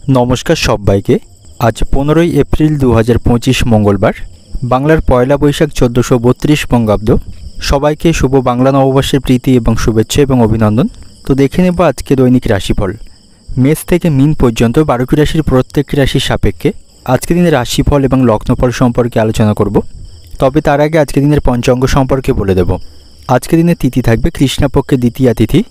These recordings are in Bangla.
নমস্কার সবাইকে। আজ 15ই এপ্রিল 2025 মঙ্গলবার, বাংলার পয়লা বৈশাখ 1432 বঙ্গাব্দ। সবাইকে শুভ বাংলা নববর্ষের প্রীতি এবং শুভেচ্ছা এবং অভিনন্দন। তো দেখে নেব আজকে দৈনিক রাশিফল। মেষ থেকে মিন পর্যন্ত 12টি রাশির প্রত্যেকটি রাশির সাপেক্ষে আজকে দিনের রাশিফল এবং লগ্নফল সম্পর্কে আলোচনা করব। তবে তার আগে আজকে দিনের পঞ্চাঙ্গ সম্পর্কে বলে দেব। আজকে দিনের তিথি থাকবে কৃষ্ণপক্ষের দ্বিতীয়া তিথি,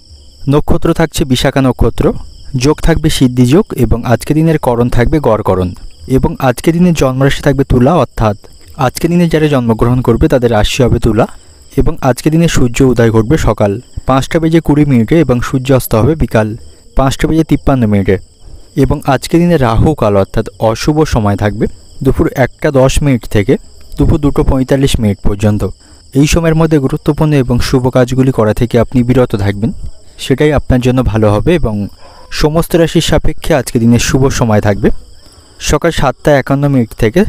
নক্ষত্র থাকছে বিশাখা নক্ষত্র, যোগ থাকবে সিদ্ধি যোগ এবং আজকে দিনের করণ থাকবে গড়করণ। এবং আজকে দিনের জন্মরাশি থাকবে তুলা, অর্থাৎ আজকে দিনে যারা জন্মগ্রহণ করবে তাদের রাশি হবে তুলা। এবং আজকে দিনে সূর্য উদয় ঘটবে সকাল 5:20 এবং সূর্য অস্ত হবে বিকাল 5:53 এবং আজকে দিনে রাহু কাল অর্থাৎ অশুভ সময় থাকবে দুপুর 1:10 থেকে দুপুর 2:45 পর্যন্ত। এই সময়ের মধ্যে গুরুত্বপূর্ণ এবং শুভ কাজগুলি করা থেকে আপনি বিরত থাকবেন, সেটাই আপনার জন্য ভালো হবে। এবং সমস্ত রাশির সাপেক্ষে আজকে দিনের শুভ সময় থাকবে সকাল 7:51 থেকে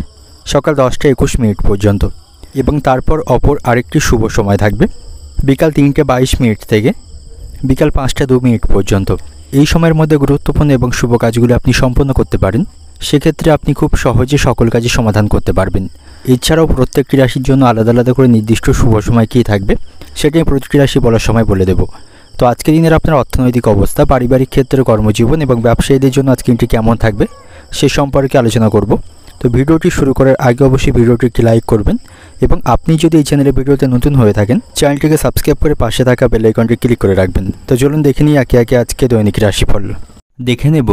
সকাল 10:21 পর্যন্ত। এবং তারপর অপর আরেকটি শুভ সময় থাকবে বিকাল 3:22 থেকে বিকাল 5:02 পর্যন্ত। এই সময়ের মধ্যে গুরুত্বপূর্ণ এবং শুভ কাজগুলো আপনি সম্পন্ন করতে পারেন, সেক্ষেত্রে আপনি খুব সহজে সকল কাজই সমাধান করতে পারবেন। এছাড়াও প্রত্যেকটি রাশির জন্য আলাদা আলাদা করে নির্দিষ্ট শুভ সময় কী থাকবে সেটাই প্রতিটি রাশি বলার সময় বলে দেব। তো আজকের দিনের আপনার অর্থনৈতিক অবস্থা, পারিবারিক ক্ষেত্রে, কর্মজীবন এবং ব্যবসায়ীদের জন্য আজকে দিনটি কেমন থাকবে সে সম্পর্কে আলোচনা করব। তো ভিডিওটি শুরু করার আগে অবশ্যই ভিডিওটি একটি লাইক করবেন এবং আপনি যদি এই চ্যানেলের ভিডিওতে নতুন হয়ে থাকেন চ্যানেলটিকে সাবস্ক্রাইব করে পাশে থাকা বেল আইকনটি ক্লিক করে রাখবেন। তো চলুন দেখে নিই একে একে আজকে দৈনিক রাশিফল। দেখে নেব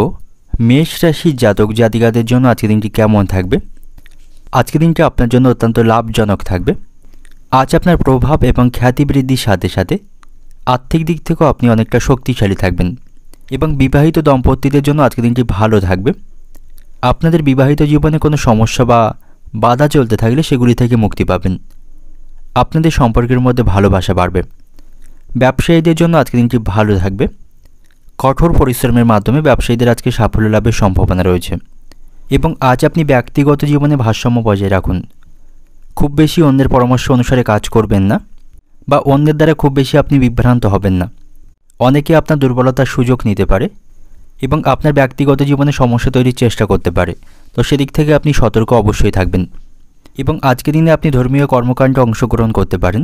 মেষ রাশির জাতক জাতিকাদের জন্য আজকের দিনটি কেমন থাকবে। আজকের দিনটি আপনার জন্য অত্যন্ত লাভজনক থাকবে। আজ আপনার প্রভাব এবং খ্যাতি বৃদ্ধির সাথে সাথে আর্থিক দিক থেকেও আপনি অনেকটা শক্তিশালী থাকবেন। এবং বিবাহিত দম্পতিদের জন্য আজকের দিনটি ভালো থাকবে। আপনাদের বিবাহিত জীবনে কোনো সমস্যা বা বাধা চলতে থাকলে সেগুলি থেকে মুক্তি পাবেন। আপনাদের সম্পর্কের মধ্যে ভালোবাসা বাড়বে। ব্যবসায়ীদের জন্য আজকের দিনটি ভালো থাকবে। কঠোর পরিশ্রমের মাধ্যমে ব্যবসায়ীদের আজকে সাফল্য লাভের সম্ভাবনা রয়েছে। এবং আজ আপনি ব্যক্তিগত জীবনে ভারসাম্য বজায় রাখুন। খুব বেশি অন্যের পরামর্শ অনুসারে কাজ করবেন না বা অন্যের দ্বারা খুব বেশি আপনি বিভ্রান্ত হবেন না। অনেকে আপনার দুর্বলতার সুযোগ নিতে পারে এবং আপনার ব্যক্তিগত জীবনে সমস্যা তৈরির চেষ্টা করতে পারে। তো সেদিক থেকে আপনি সতর্ক অবশ্যই থাকবেন। এবং আজকের দিনে আপনি ধর্মীয় কর্মকাণ্ডে অংশগ্রহণ করতে পারেন,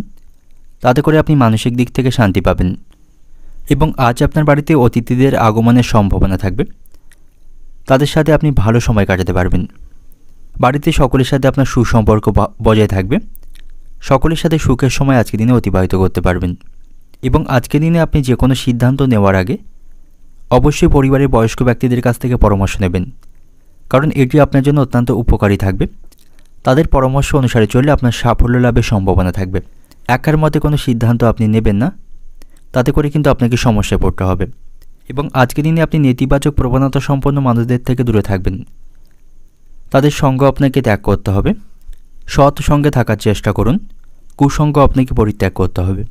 তাতে করে আপনি মানসিক দিক থেকে শান্তি পাবেন। এবং আজ আপনার বাড়িতে অতিথিদের আগমনের সম্ভাবনা থাকবে, তাদের সাথে আপনি ভালো সময় কাটাতে পারবেন। বাড়িতে সকলের সাথে আপনার সুসম্পর্ক বজায় থাকবে। সকলের সাথে সুখের সময় আজকের দিনে অতিবাহিত করতে পারবেন। এবং আজকের দিনে আপনি যে কোনো সিদ্ধান্ত নেওয়ার আগে অবশ্যই পরিবারের বয়স্ক ব্যক্তিদের কাছ থেকে পরামর্শ নেবেন, কারণ এটি আপনার জন্য অত্যন্ত উপকারী থাকবে। তাদের পরামর্শ অনুসারে চললে আপনার সাফল্য লাভের সম্ভাবনা থাকবে। একার মতে কোনো সিদ্ধান্ত আপনি নেবেন না, তাতে করে কিন্তু আপনাকে সমস্যায় পড়তে হবে। এবং আজকের দিনে আপনি নেতিবাচক প্রবণতা সম্পন্ন মানুষদের থেকে দূরে থাকবেন। তাদের সঙ্গ আপনাকে ত্যাগ করতে হবে। সৎ সঙ্গে থাকার চেষ্টা করুন, কুসঙ্গ আপনাকে পরিত্যাগ করতে হবে।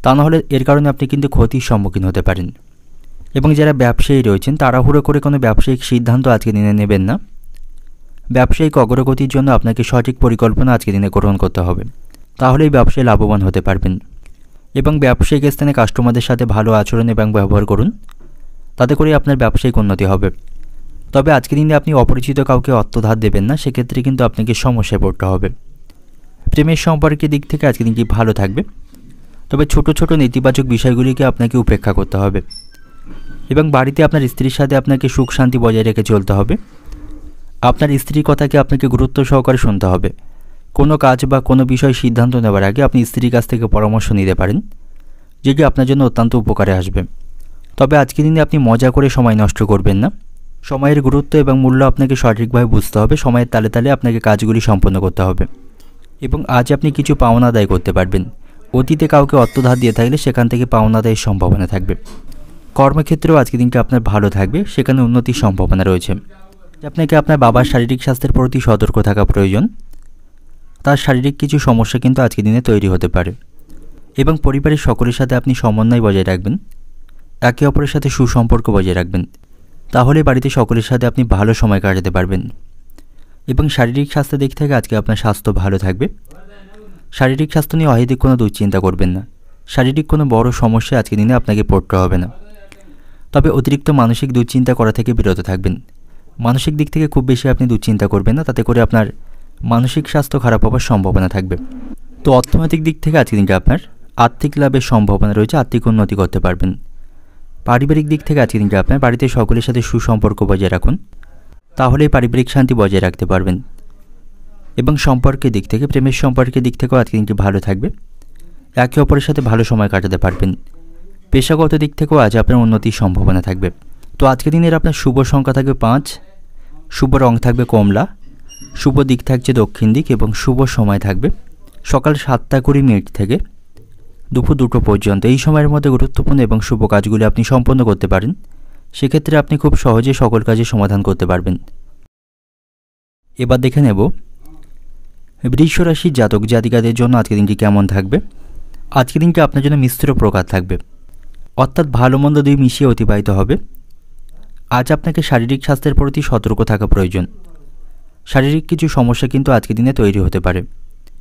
তা নাহলে এর কারণে আপনি কিন্তু ক্ষতির সম্মুখীন হতে পারেন। এবং যারা ব্যবসায়ী রয়েছেন তাড়াহুড়ো করে কোনো ব্যবসায়িক সিদ্ধান্ত আজকে দিনে নেবেন না। ব্যবসায়িক অগ্রগতির জন্য আপনাকে সঠিক পরিকল্পনা আজকে দিনে গ্রহণ করতে হবে, তাহলেই ব্যবসায় লাভবান হতে পারবেন। এবং ব্যবসায়িক স্থানে কাস্টমারদের সাথে ভালো আচরণ এবং ব্যবহার করুন, তাতে করে আপনার ব্যবসায়িক উন্নতি হবে। তবে আজকের দিনে আপনি অপরিচিত কাউকে অর্থ ধার দেবেন না, সেক্ষেত্রে কিন্তু আপনাকে সমস্যায় পড়তে হবে। প্রেমের সম্পর্কের দিক থেকে আজকের দিনটি ভালো থাকবে, তবে ছোট ছোট নেতিবাচক বিষয়গুলিকে আপনাকে উপেক্ষা করতে হবে। এবং বাড়িতে আপনার স্ত্রীর সাথে আপনাকে সুখ শান্তি বজায় রেখে চলতে হবে। আপনার স্ত্রীর কথাকে আপনাকে গুরুত্ব সহকারে শুনতে হবে। কোনো কাজ বা কোনো বিষয় সিদ্ধান্ত নেওয়ার আগে আপনি স্ত্রীর কাছ থেকে পরামর্শ নিতে পারেন, যেটি আপনার জন্য অত্যন্ত উপকারে আসবে। তবে আজকের দিনে আপনি মজা করে সময় নষ্ট করবেন না। সময়ের গুরুত্ব এবং মূল্য আপনাকে সঠিকভাবে বুঝতে হবে। সময়ের তালে তালে আপনাকে কাজগুলি সম্পন্ন করতে হবে। এবং আজ আপনি কিছু পাওনা আদায় করতে পারবেন। অতীতে কাউকে অর্থ ধার দিয়ে থাকলে সেখান থেকে পাওনা আদায়ের সম্ভাবনা থাকবে। কর্মক্ষেত্রেও আজকের দিনটা আপনার ভালো থাকবে, সেখানে উন্নতির সম্ভাবনা রয়েছে। আপনাকে আপনার বাবার শারীরিক স্বাস্থ্যের প্রতি সতর্ক থাকা প্রয়োজন। তার শারীরিক কিছু সমস্যা কিন্তু আজকের দিনে তৈরি হতে পারে। এবং পরিবারের সকলের সাথে আপনি সমন্বয় বজায় রাখবেন, একে অপরের সাথে সুসম্পর্ক বজায় রাখবেন, তাহলে বাড়িতে সকলের সাথে আপনি ভালো সময় কাটাতে পারবেন। এবং শারীরিক স্বাস্থ্যের দিক থেকে আজকে আপনার স্বাস্থ্য ভালো থাকবে। শারীরিক স্বাস্থ্য নিয়ে অহেতুক কোনো দুশ্চিন্তা করবেন না। শারীরিক কোনো বড় সমস্যা আজকের দিনে আপনাকে পড়তে হবে না। তবে অতিরিক্ত মানসিক দুশ্চিন্তা করা থেকে বিরত থাকবেন। মানসিক দিক থেকে খুব বেশি আপনি দুশ্চিন্তা করবেন না, তাতে করে আপনার মানসিক স্বাস্থ্য খারাপ হওয়ার সম্ভাবনা থাকবে। তো অর্থনৈতিক দিক থেকে আজকের দিনটা আপনার আর্থিক লাভের সম্ভাবনা রয়েছে, আর্থিক উন্নতি করতে পারবেন। পারিবারিক দিক থেকে আজকের দিনটা আপনার বাড়িতে সকলের সাথে সুসম্পর্ক বজায় রাখুন, তাহলেই পারিবারিক শান্তি বজায় রাখতে পারবেন। এবং সম্পর্কের দিক থেকে, প্রেমের সম্পর্কের দিক থেকেও আজকের দিনটি ভালো থাকবে, একে অপরের সাথে ভালো সময় কাটাতে পারবেন। পেশাগত দিক থেকেও আজ আপনার উন্নতির সম্ভাবনা থাকবে। তো আজকের দিনের আপনার শুভ সংখ্যা থাকবে 5, শুভ রং থাকবে কমলা, শুভ দিক থাকছে দক্ষিণ দিক এবং শুভ সময় থাকবে সকাল 7:20 থেকে দুপুর 2টো পর্যন্ত। এই সময়ের মধ্যে গুরুত্বপূর্ণ এবং শুভ কাজগুলি আপনি সম্পন্ন করতে পারেন, সেক্ষেত্রে আপনি খুব সহজে সকল কাজের সমাধান করতে পারবেন। এবার দেখে নেব বৃষ রাশির জাতক জাতিকাদের জন্য আজকের দিনটি কেমন থাকবে। আজকের দিনটি আপনার জন্য মিশ্র প্রকার থাকবে, অর্থাৎ ভালো মন্দ দুই মিশিয়ে অতিবাহিত হবে। আজ আপনাকে শারীরিক স্বাস্থ্যের প্রতি সতর্ক থাকা প্রয়োজন। শারীরিক কিছু সমস্যা কিন্তু আজকের দিনে তৈরি হতে পারে,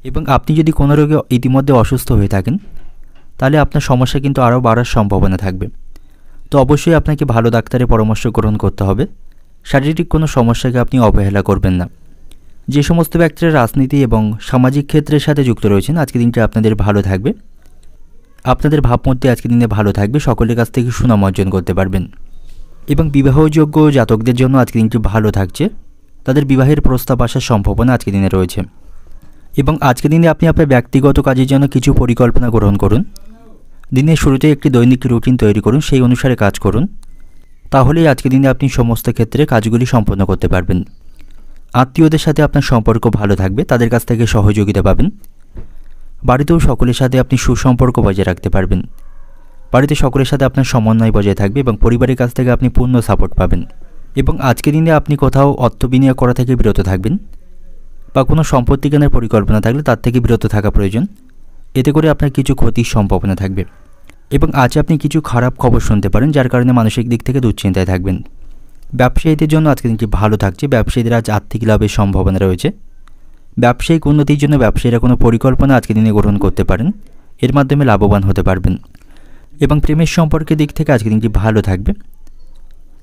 এবং আপনি যদি কোনো রোগে ইতিমধ্যে অসুস্থ হয়ে থাকেন তাহলে আপনার সমস্যা কিন্তু আরও বাড়ার সম্ভাবনা থাকবে। তো অবশ্যই আপনাকে ভালো ডাক্তারের পরামর্শ গ্রহণ করতে হবে। শারীরিক কোনো সমস্যাকে আপনি অবহেলা করবেন না। যে সমস্ত ব্যক্তিরা রাজনীতি এবং সামাজিক ক্ষেত্রের সাথে যুক্ত রয়েছেন আজকের দিনটি আপনাদের ভালো থাকবে, আপনাদের ভাবমূর্তি আজকের দিনে ভালো থাকবে, সকলের কাছ থেকে সুনাম অর্জন করতে পারবেন। এবং বিবাহযোগ্য জাতকদের জন্য আজকের দিনটি ভালো থাকছে, তাদের বিবাহের প্রস্তাব আসার সম্ভাবনা আজকের দিনে রয়েছে। এবং আজকের দিনে আপনি আপনার ব্যক্তিগত কাজের জন্য কিছু পরিকল্পনা গ্রহণ করুন। দিনের শুরুতে একটি দৈনিক রুটিন তৈরি করুন, সেই অনুসারে কাজ করুন, তাহলেই আজকের দিনে আপনি সমস্ত ক্ষেত্রে কাজগুলি সম্পন্ন করতে পারবেন। আত্মীয়দের সাথে আপনার সম্পর্ক ভালো থাকবে, তাদের কাছ থেকে সহযোগিতা পাবেন। বাড়িতেও সকলের সাথে আপনি সুসম্পর্ক বজায় রাখতে পারবেন। বাড়িতে সকলের সাথে আপনার সমন্বয় বজায় থাকবে এবং পরিবারের কাছ থেকে আপনি পূর্ণ সাপোর্ট পাবেন। এবং আজকের দিনে আপনি কোথাও অর্থ বিনিয়োগ করা থেকে বিরত থাকবেন, বা কোনো সম্পত্তি কেনার পরিকল্পনা থাকলে তার থেকে বিরত থাকা প্রয়োজন, এতে করে আপনার কিছু ক্ষতির সম্ভাবনা থাকবে। এবং আজ আপনি কিছু খারাপ খবর শুনতে পারেন, যার কারণে মানসিক দিক থেকে দুশ্চিন্তায় থাকবেন। ব্যবসায়ীদের জন্য আজকের দিনটি ভালো থাকছে, ব্যবসায়ীদের আজ আর্থিক লাভের সম্ভাবনা রয়েছে। ব্যবসায়িক উন্নতির জন্য ব্যবসায়ীরা কোনো পরিকল্পনা আজকের দিনে গ্রহণ করতে পারেন, এর মাধ্যমে লাভবান হতে পারবেন। এবং প্রেমের সম্পর্কের দিক থেকে আজকের দিনটি ভালো থাকবে।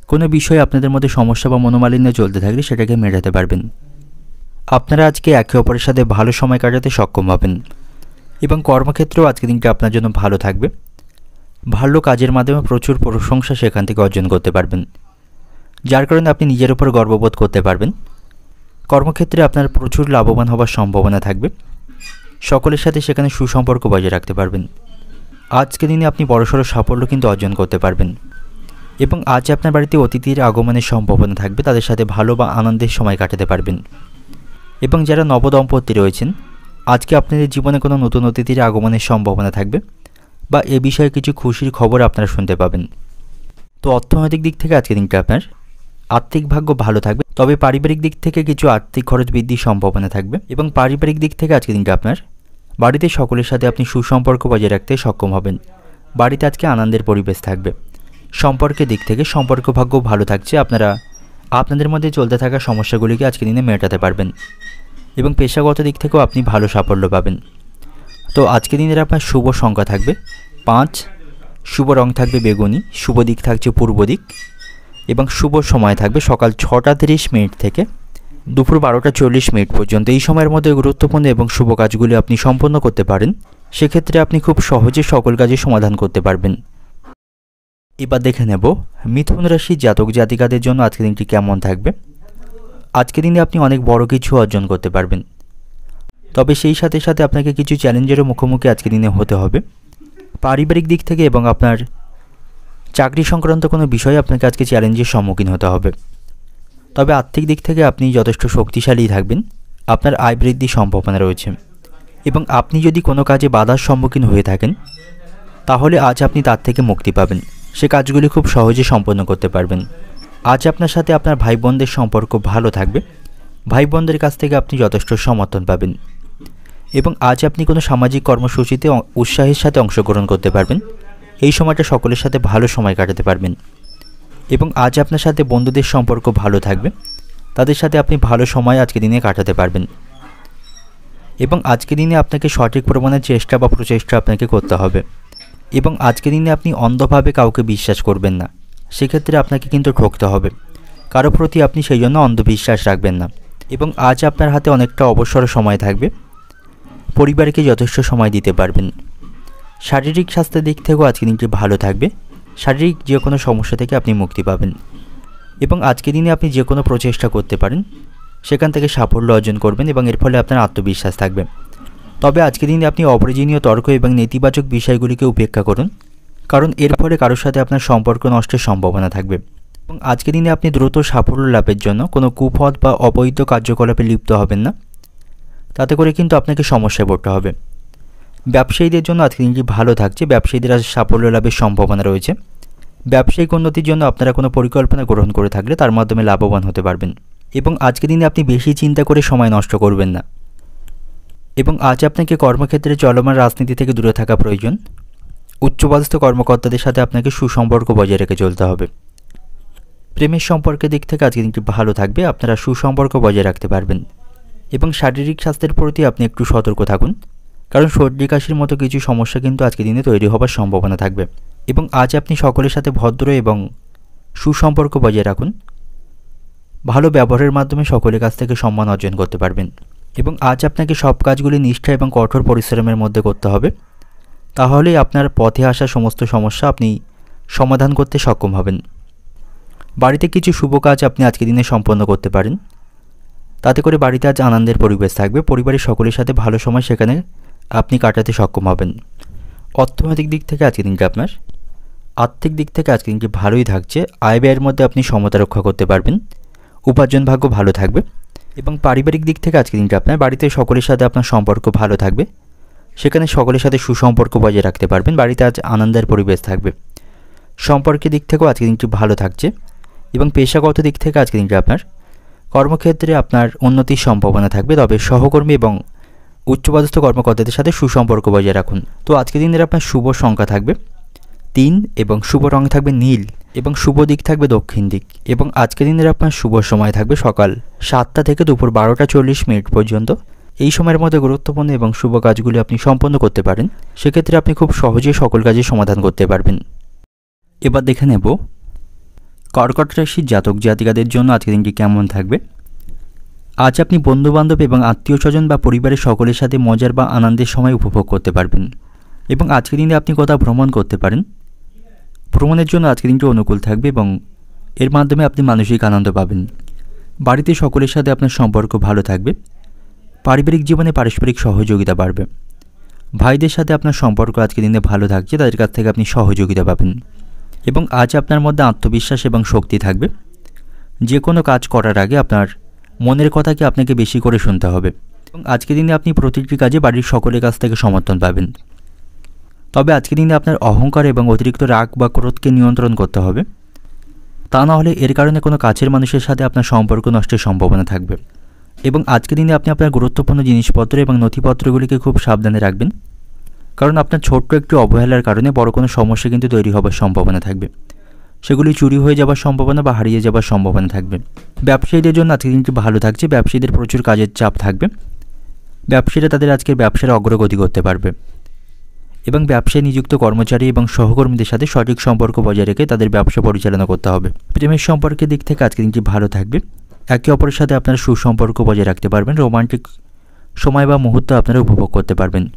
কোনো বিষয়ে আপনাদের মধ্যে সমস্যা বা মনোমালিন্য চলতে থাকলে সেটাকে মেটাতে পারবেন। আপনারা আজকে একে অপরের সাথে ভালো সময় কাটাতে সক্ষম হবেন। এবং কর্মক্ষেত্রেও আজকের দিনটি আপনার জন্য ভালো থাকবে। ভালো কাজের মাধ্যমে প্রচুর প্রশংসা সেখান থেকে অর্জন করতে পারবেন, যার কারণে আপনি নিজের উপর গর্ববোধ করতে পারবেন। কর্মক্ষেত্রে আপনার প্রচুর লাভবান হওয়ার সম্ভাবনা থাকবে, সকলের সাথে সেখানে সুসম্পর্ক বজায় রাখতে পারবেন। আজকের দিনে আপনি বড়সড় সাফল্য কিন্তু অর্জন করতে পারবেন। এবং আজ আপনার বাড়িতে অতিথির আগমনের সম্ভাবনা থাকবে, তাদের সাথে ভালো বা আনন্দের সময় কাটাতে পারবেন। এবং যারা নবদম্পতি রয়েছেন আজকে আপনাদের জীবনে কোনো নতুন অতিথির আগমনের সম্ভাবনা থাকবে, বা এ বিষয়ে কিছু খুশির খবর আপনারা শুনতে পাবেন। তো অর্থনৈতিক দিক থেকে আজকের দিনটা আপনার আর্থিক ভাগ্য ভালো থাকবে, তবে পারিবারিক দিক থেকে কিছু আর্থিক খরচ বৃদ্ধির সম্ভাবনা থাকবে। এবং পারিবারিক দিক থেকে আজকের দিনটা আপনার বাড়িতে সকলের সাথে আপনি সুসম্পর্ক বজায় রাখতে সক্ষম হবেন। বাড়িতে আজকে আনন্দের পরিবেশ থাকবে। সম্পর্কের দিক থেকে সম্পর্ক ভাগ্য ভালো থাকছে, আপনারা আপনাদের মধ্যে চলতে থাকা সমস্যাগুলিকে আজকের দিনে মেটাতে পারবেন। এবং পেশাগত দিক থেকেও আপনি ভালো সাফল্য পাবেন। তো আজকের দিনের আপনার শুভ সংখ্যা থাকবে 5, শুভ রং থাকবে বেগুনি, শুভ দিক থাকছে পূর্ব দিক, এবং শুভ সময় থাকবে সকাল 6:30 থেকে দুপুর 12:40 পর্যন্ত। এই সময়ের মধ্যে গুরুত্বপূর্ণ এবং শুভ কাজগুলি আপনি সম্পন্ন করতে পারেন, সেক্ষেত্রে আপনি খুব সহজে সকল কাজের সমাধান করতে পারবেন। এবার দেখে নেব মিথুন রাশির জাতক জাতিকাদের জন্য আজকের দিনটি কেমন থাকবে। আজকের দিনে আপনি অনেক বড় কিছু অর্জন করতে পারবেন, তবে সেই সাথে সাথে আপনাকে কিছু চ্যালেঞ্জেরও মুখোমুখি আজকের দিনে হতে হবে। পারিবারিক দিক থেকে এবং আপনার চাকরি সংক্রান্ত কোনো বিষয়ে আপনাকে আজকে চ্যালেঞ্জের সম্মুখীন হতে হবে। তবে আর্থিক দিক থেকে আপনি যথেষ্ট শক্তিশালী থাকবেন, আপনার আয় বৃদ্ধির সম্ভাবনা রয়েছে। এবং আপনি যদি কোনো কাজে বাধার সম্মুখীন হয়ে থাকেন তাহলে আজ আপনি তার থেকে মুক্তি পাবেন, সে কাজগুলি খুব সহজে সম্পন্ন করতে পারবেন। আজ আপনার সাথে আপনার ভাই বোনদের সম্পর্ক ভালো থাকবে, ভাই বোনদের কাছ থেকে আপনি যথেষ্ট সমর্থন পাবেন। এবং আজ আপনি কোনো সামাজিক কর্মসূচিতে উৎসাহের সাথে অংশগ্রহণ করতে পারবেন, এই সময়টা সকলের সাথে ভালো সময় কাটাতে পারবেন। এবং আজ আপনার সাথে বন্ধুদের সম্পর্ক ভালো থাকবে, তাদের সাথে আপনি ভালো সময় আজকে দিনে কাটাতে পারবেন। এবং আজকে দিনে আপনাকে সঠিক প্রমাণের চেষ্টা বা প্রচেষ্টা আপনাকে করতে হবে। এবং আজকে দিনে আপনি অন্ধভাবে কাউকে বিশ্বাস করবেন না, সেক্ষেত্রে আপনাকে কিন্তু ঠকতে হবে। কারো প্রতি আপনি সেই জন্য অন্ধবিশ্বাস রাখবেন না। এবং আজ আপনার হাতে অনেকটা অবসর সময় থাকবে, পরিবারকে যথেষ্ট সময় দিতে পারবেন। শারীরিক স্বাস্থ্যের দিক থেকেও আজকে দিনটি ভালো থাকবে। শারীরিক যে কোনো সমস্যা থেকে আপনি মুক্তি পাবেন এবং আজকের দিনে আপনি যে কোনো প্রচেষ্টা করতে পারেন, সেখান থেকে সাফল্য অর্জন করবেন এবং এর ফলে আপনার আত্মবিশ্বাস থাকবে। তবে আজকের দিনে আপনি অপ্রয়োজনীয় তর্ক এবং নেতিবাচক বিষয়গুলিকে উপেক্ষা করুন, কারণ এর ফলে কারোর সাথে আপনার সম্পর্ক নষ্টের সম্ভাবনা থাকবে। এবং আজকের দিনে আপনি দ্রুত সাফল্য লাভের জন্য কোনো কুপথ বা অবৈধ কার্যকলাপে লিপ্ত হবেন না, তাতে করে কিন্তু আপনাকে সমস্যায় পড়তে হবে। ব্যবসায়ীদের জন্য আজকের দিনটি ভালো থাকছে। ব্যবসায়ীদের আজ সাফল্য লাভের সম্ভাবনা রয়েছে। ব্যবসায়িক উন্নতির জন্য আপনারা কোনো পরিকল্পনা গ্রহণ করে থাকলে তার মাধ্যমে লাভবান হতে পারবেন। এবং আজকের দিনে আপনি বেশি চিন্তা করে সময় নষ্ট করবেন না। এবং আজ আপনাকে কর্মক্ষেত্রে চলমান রাজনীতি থেকে দূরে থাকা প্রয়োজন। উচ্চপদস্থ কর্মকর্তাদের সাথে আপনাকে সুসম্পর্ক বজায় রেখে চলতে হবে। প্রেমের সম্পর্কের দিক থেকে আজকের দিনটি ভালো থাকবে, আপনারা সুসম্পর্ক বজায় রাখতে পারবেন। এবং শারীরিক স্বাস্থ্যের প্রতি আপনি একটু সতর্ক থাকুন, কারণ সর্দি কাশির মতো কিছু সমস্যা কিন্তু আজকের দিনে তৈরি হবার সম্ভাবনা থাকবে। এবং আজ আপনি সকলের সাথে ভদ্র এবং সুসম্পর্ক বজায় রাখুন। ভালো ব্যবহারের মাধ্যমে সকলের কাছ থেকে সম্মান অর্জন করতে পারবেন। এবং আজ আপনাকে সব কাজগুলি নিষ্ঠা এবং কঠোর পরিশ্রমের মধ্যে করতে হবে, তাহলেই আপনার পথে আসা সমস্ত সমস্যা আপনি সমাধান করতে সক্ষম হবেন। বাড়িতে কিছু শুভ কাজ আপনি আজকের দিনে সম্পন্ন করতে পারেন, তাতে করে বাড়িতে আজ আনন্দের পরিবেশ থাকবে। পরিবারের সকলের সাথে ভালো সময় সেখানে আপনি কাটাতে সক্ষম হবেন। অর্থনৈতিক দিক থেকে আজকের দিনটি আপনার আর্থিক দিক থেকে আজকের দিনটি ভালোই থাকছে। আয় ব্যয়ের মধ্যে আপনি সমতা রক্ষা করতে পারবেন। উপার্জন ভাগ্য ভালো থাকবে। এবং পারিবারিক দিক থেকে আজকের দিনটি আপনার বাড়িতে সকলের সাথে আপনার সম্পর্ক ভালো থাকবে, সেখানে সকলের সাথে সুসম্পর্ক বজায় রাখতে পারবেন। বাড়িতে আজ আনন্দের পরিবেশ থাকবে। সম্পর্কের দিক থেকেও আজকের দিনটি ভালো থাকছে। এবং পেশাগত দিক থেকে আজকের দিনটি আপনার কর্মক্ষেত্রে আপনার উন্নতির সম্ভাবনা থাকবে, তবে সহকর্মী এবং উচ্চপদস্থ কর্মকর্তাদের সাথে সুসম্পর্ক বজায় রাখুন। তো আজকের দিনের আপনার শুভ সংখ্যা থাকবে 3 এবং শুভ রং থাকবে নীল এবং শুভ দিক থাকবে দক্ষিণ দিক। এবং আজকের দিনের আপনার শুভ সময় থাকবে সকাল 7টা থেকে দুপুর 12টা 40 মিনিট পর্যন্ত। এই সময়ের মধ্যে গুরুত্বপূর্ণ এবং শুভ কাজগুলি আপনি সম্পন্ন করতে পারেন, সেক্ষেত্রে আপনি খুব সহজেই সকল কাজের সমাধান করতে পারবেন। এবার দেখে নেব কর্কট রাশির জাতক জাতিকাদের জন্য আজকের দিনটি কেমন থাকবে। আজ আপনি বন্ধুবান্ধব এবং আত্মীয় স্বজন বা পরিবারের সকলের সাথে মজার বা আনন্দের সময় উপভোগ করতে পারবেন। এবং আজকের দিনে আপনি কোথাও ভ্রমণ করতে পারেন। ভ্রমণের জন্য আজকের দিনটি অনুকূল থাকবে এবং এর মাধ্যমে আপনি মানসিক আনন্দ পাবেন। বাড়িতে সকলের সাথে আপনার সম্পর্ক ভালো থাকবে। পারিবারিক জীবনে পারস্পরিক সহযোগিতা বাড়বে। ভাইদের সাথে আপনার সম্পর্ক আজকের দিনে ভালো থাকছে, তাদের কাছ থেকে আপনি সহযোগিতা পাবেন। এবং আজ আপনার মধ্যে আত্মবিশ্বাস এবং শক্তি থাকবে। যে কোনো কাজ করার আগে আপনার মনের কথাকে আপনাকে বেশি করে শুনতে হবে। এবং আজকের দিনে আপনি প্রতিটি কাজে বাড়ির সকলের কাছ থেকে সমর্থন পাবেন। তবে আজকের দিনে আপনার অহংকার এবং অতিরিক্ত রাগ বা ক্রোধকে নিয়ন্ত্রণ করতে হবে, তা না হলে এর কারণে কোনো কাছের মানুষের সাথে আপনার সম্পর্ক নষ্টের সম্ভাবনা থাকবে। এবং আজকের দিনে আপনি আপনার গুরুত্বপূর্ণ জিনিসপত্র এবং নথিপত্রগুলিকে খুব সাবধানে রাখবেন, কারণ আপনার ছোট্ট একটু অবহেলার কারণে বড় কোনো সমস্যা কিন্তু তৈরি হবার সম্ভাবনা থাকবে। সেগুলি চুরি হয়ে যাওয়ার সম্ভাবনা বা হারিয়ে যাওয়ার সম্ভাবনা থাকবে। ব্যবসায়ীদের জন্য আজকের দিনটি ভালো থাকছে। ব্যবসায়ীদের প্রচুর কাজের চাপ থাকবে। ব্যবসায়ীরা তাদের আজকের ব্যবসার অগ্রগতি করতে পারবে। এবং ব্যবসায় নিযুক্ত কর্মচারী এবং সহকর্মীদের সাথে সঠিক সম্পর্ক বজায় রেখে তাদের ব্যবসা পরিচালনা করতে হবে। প্রেমের সম্পর্কের দিক থেকে আজকের দিনটি ভালো থাকবে। একে অপরের সাথে আপনারা সুসম্পর্ক বজায় রাখতে পারবেন। রোমান্টিক সময় বা মুহূর্ত আপনারা উপভোগ করতে পারবেন।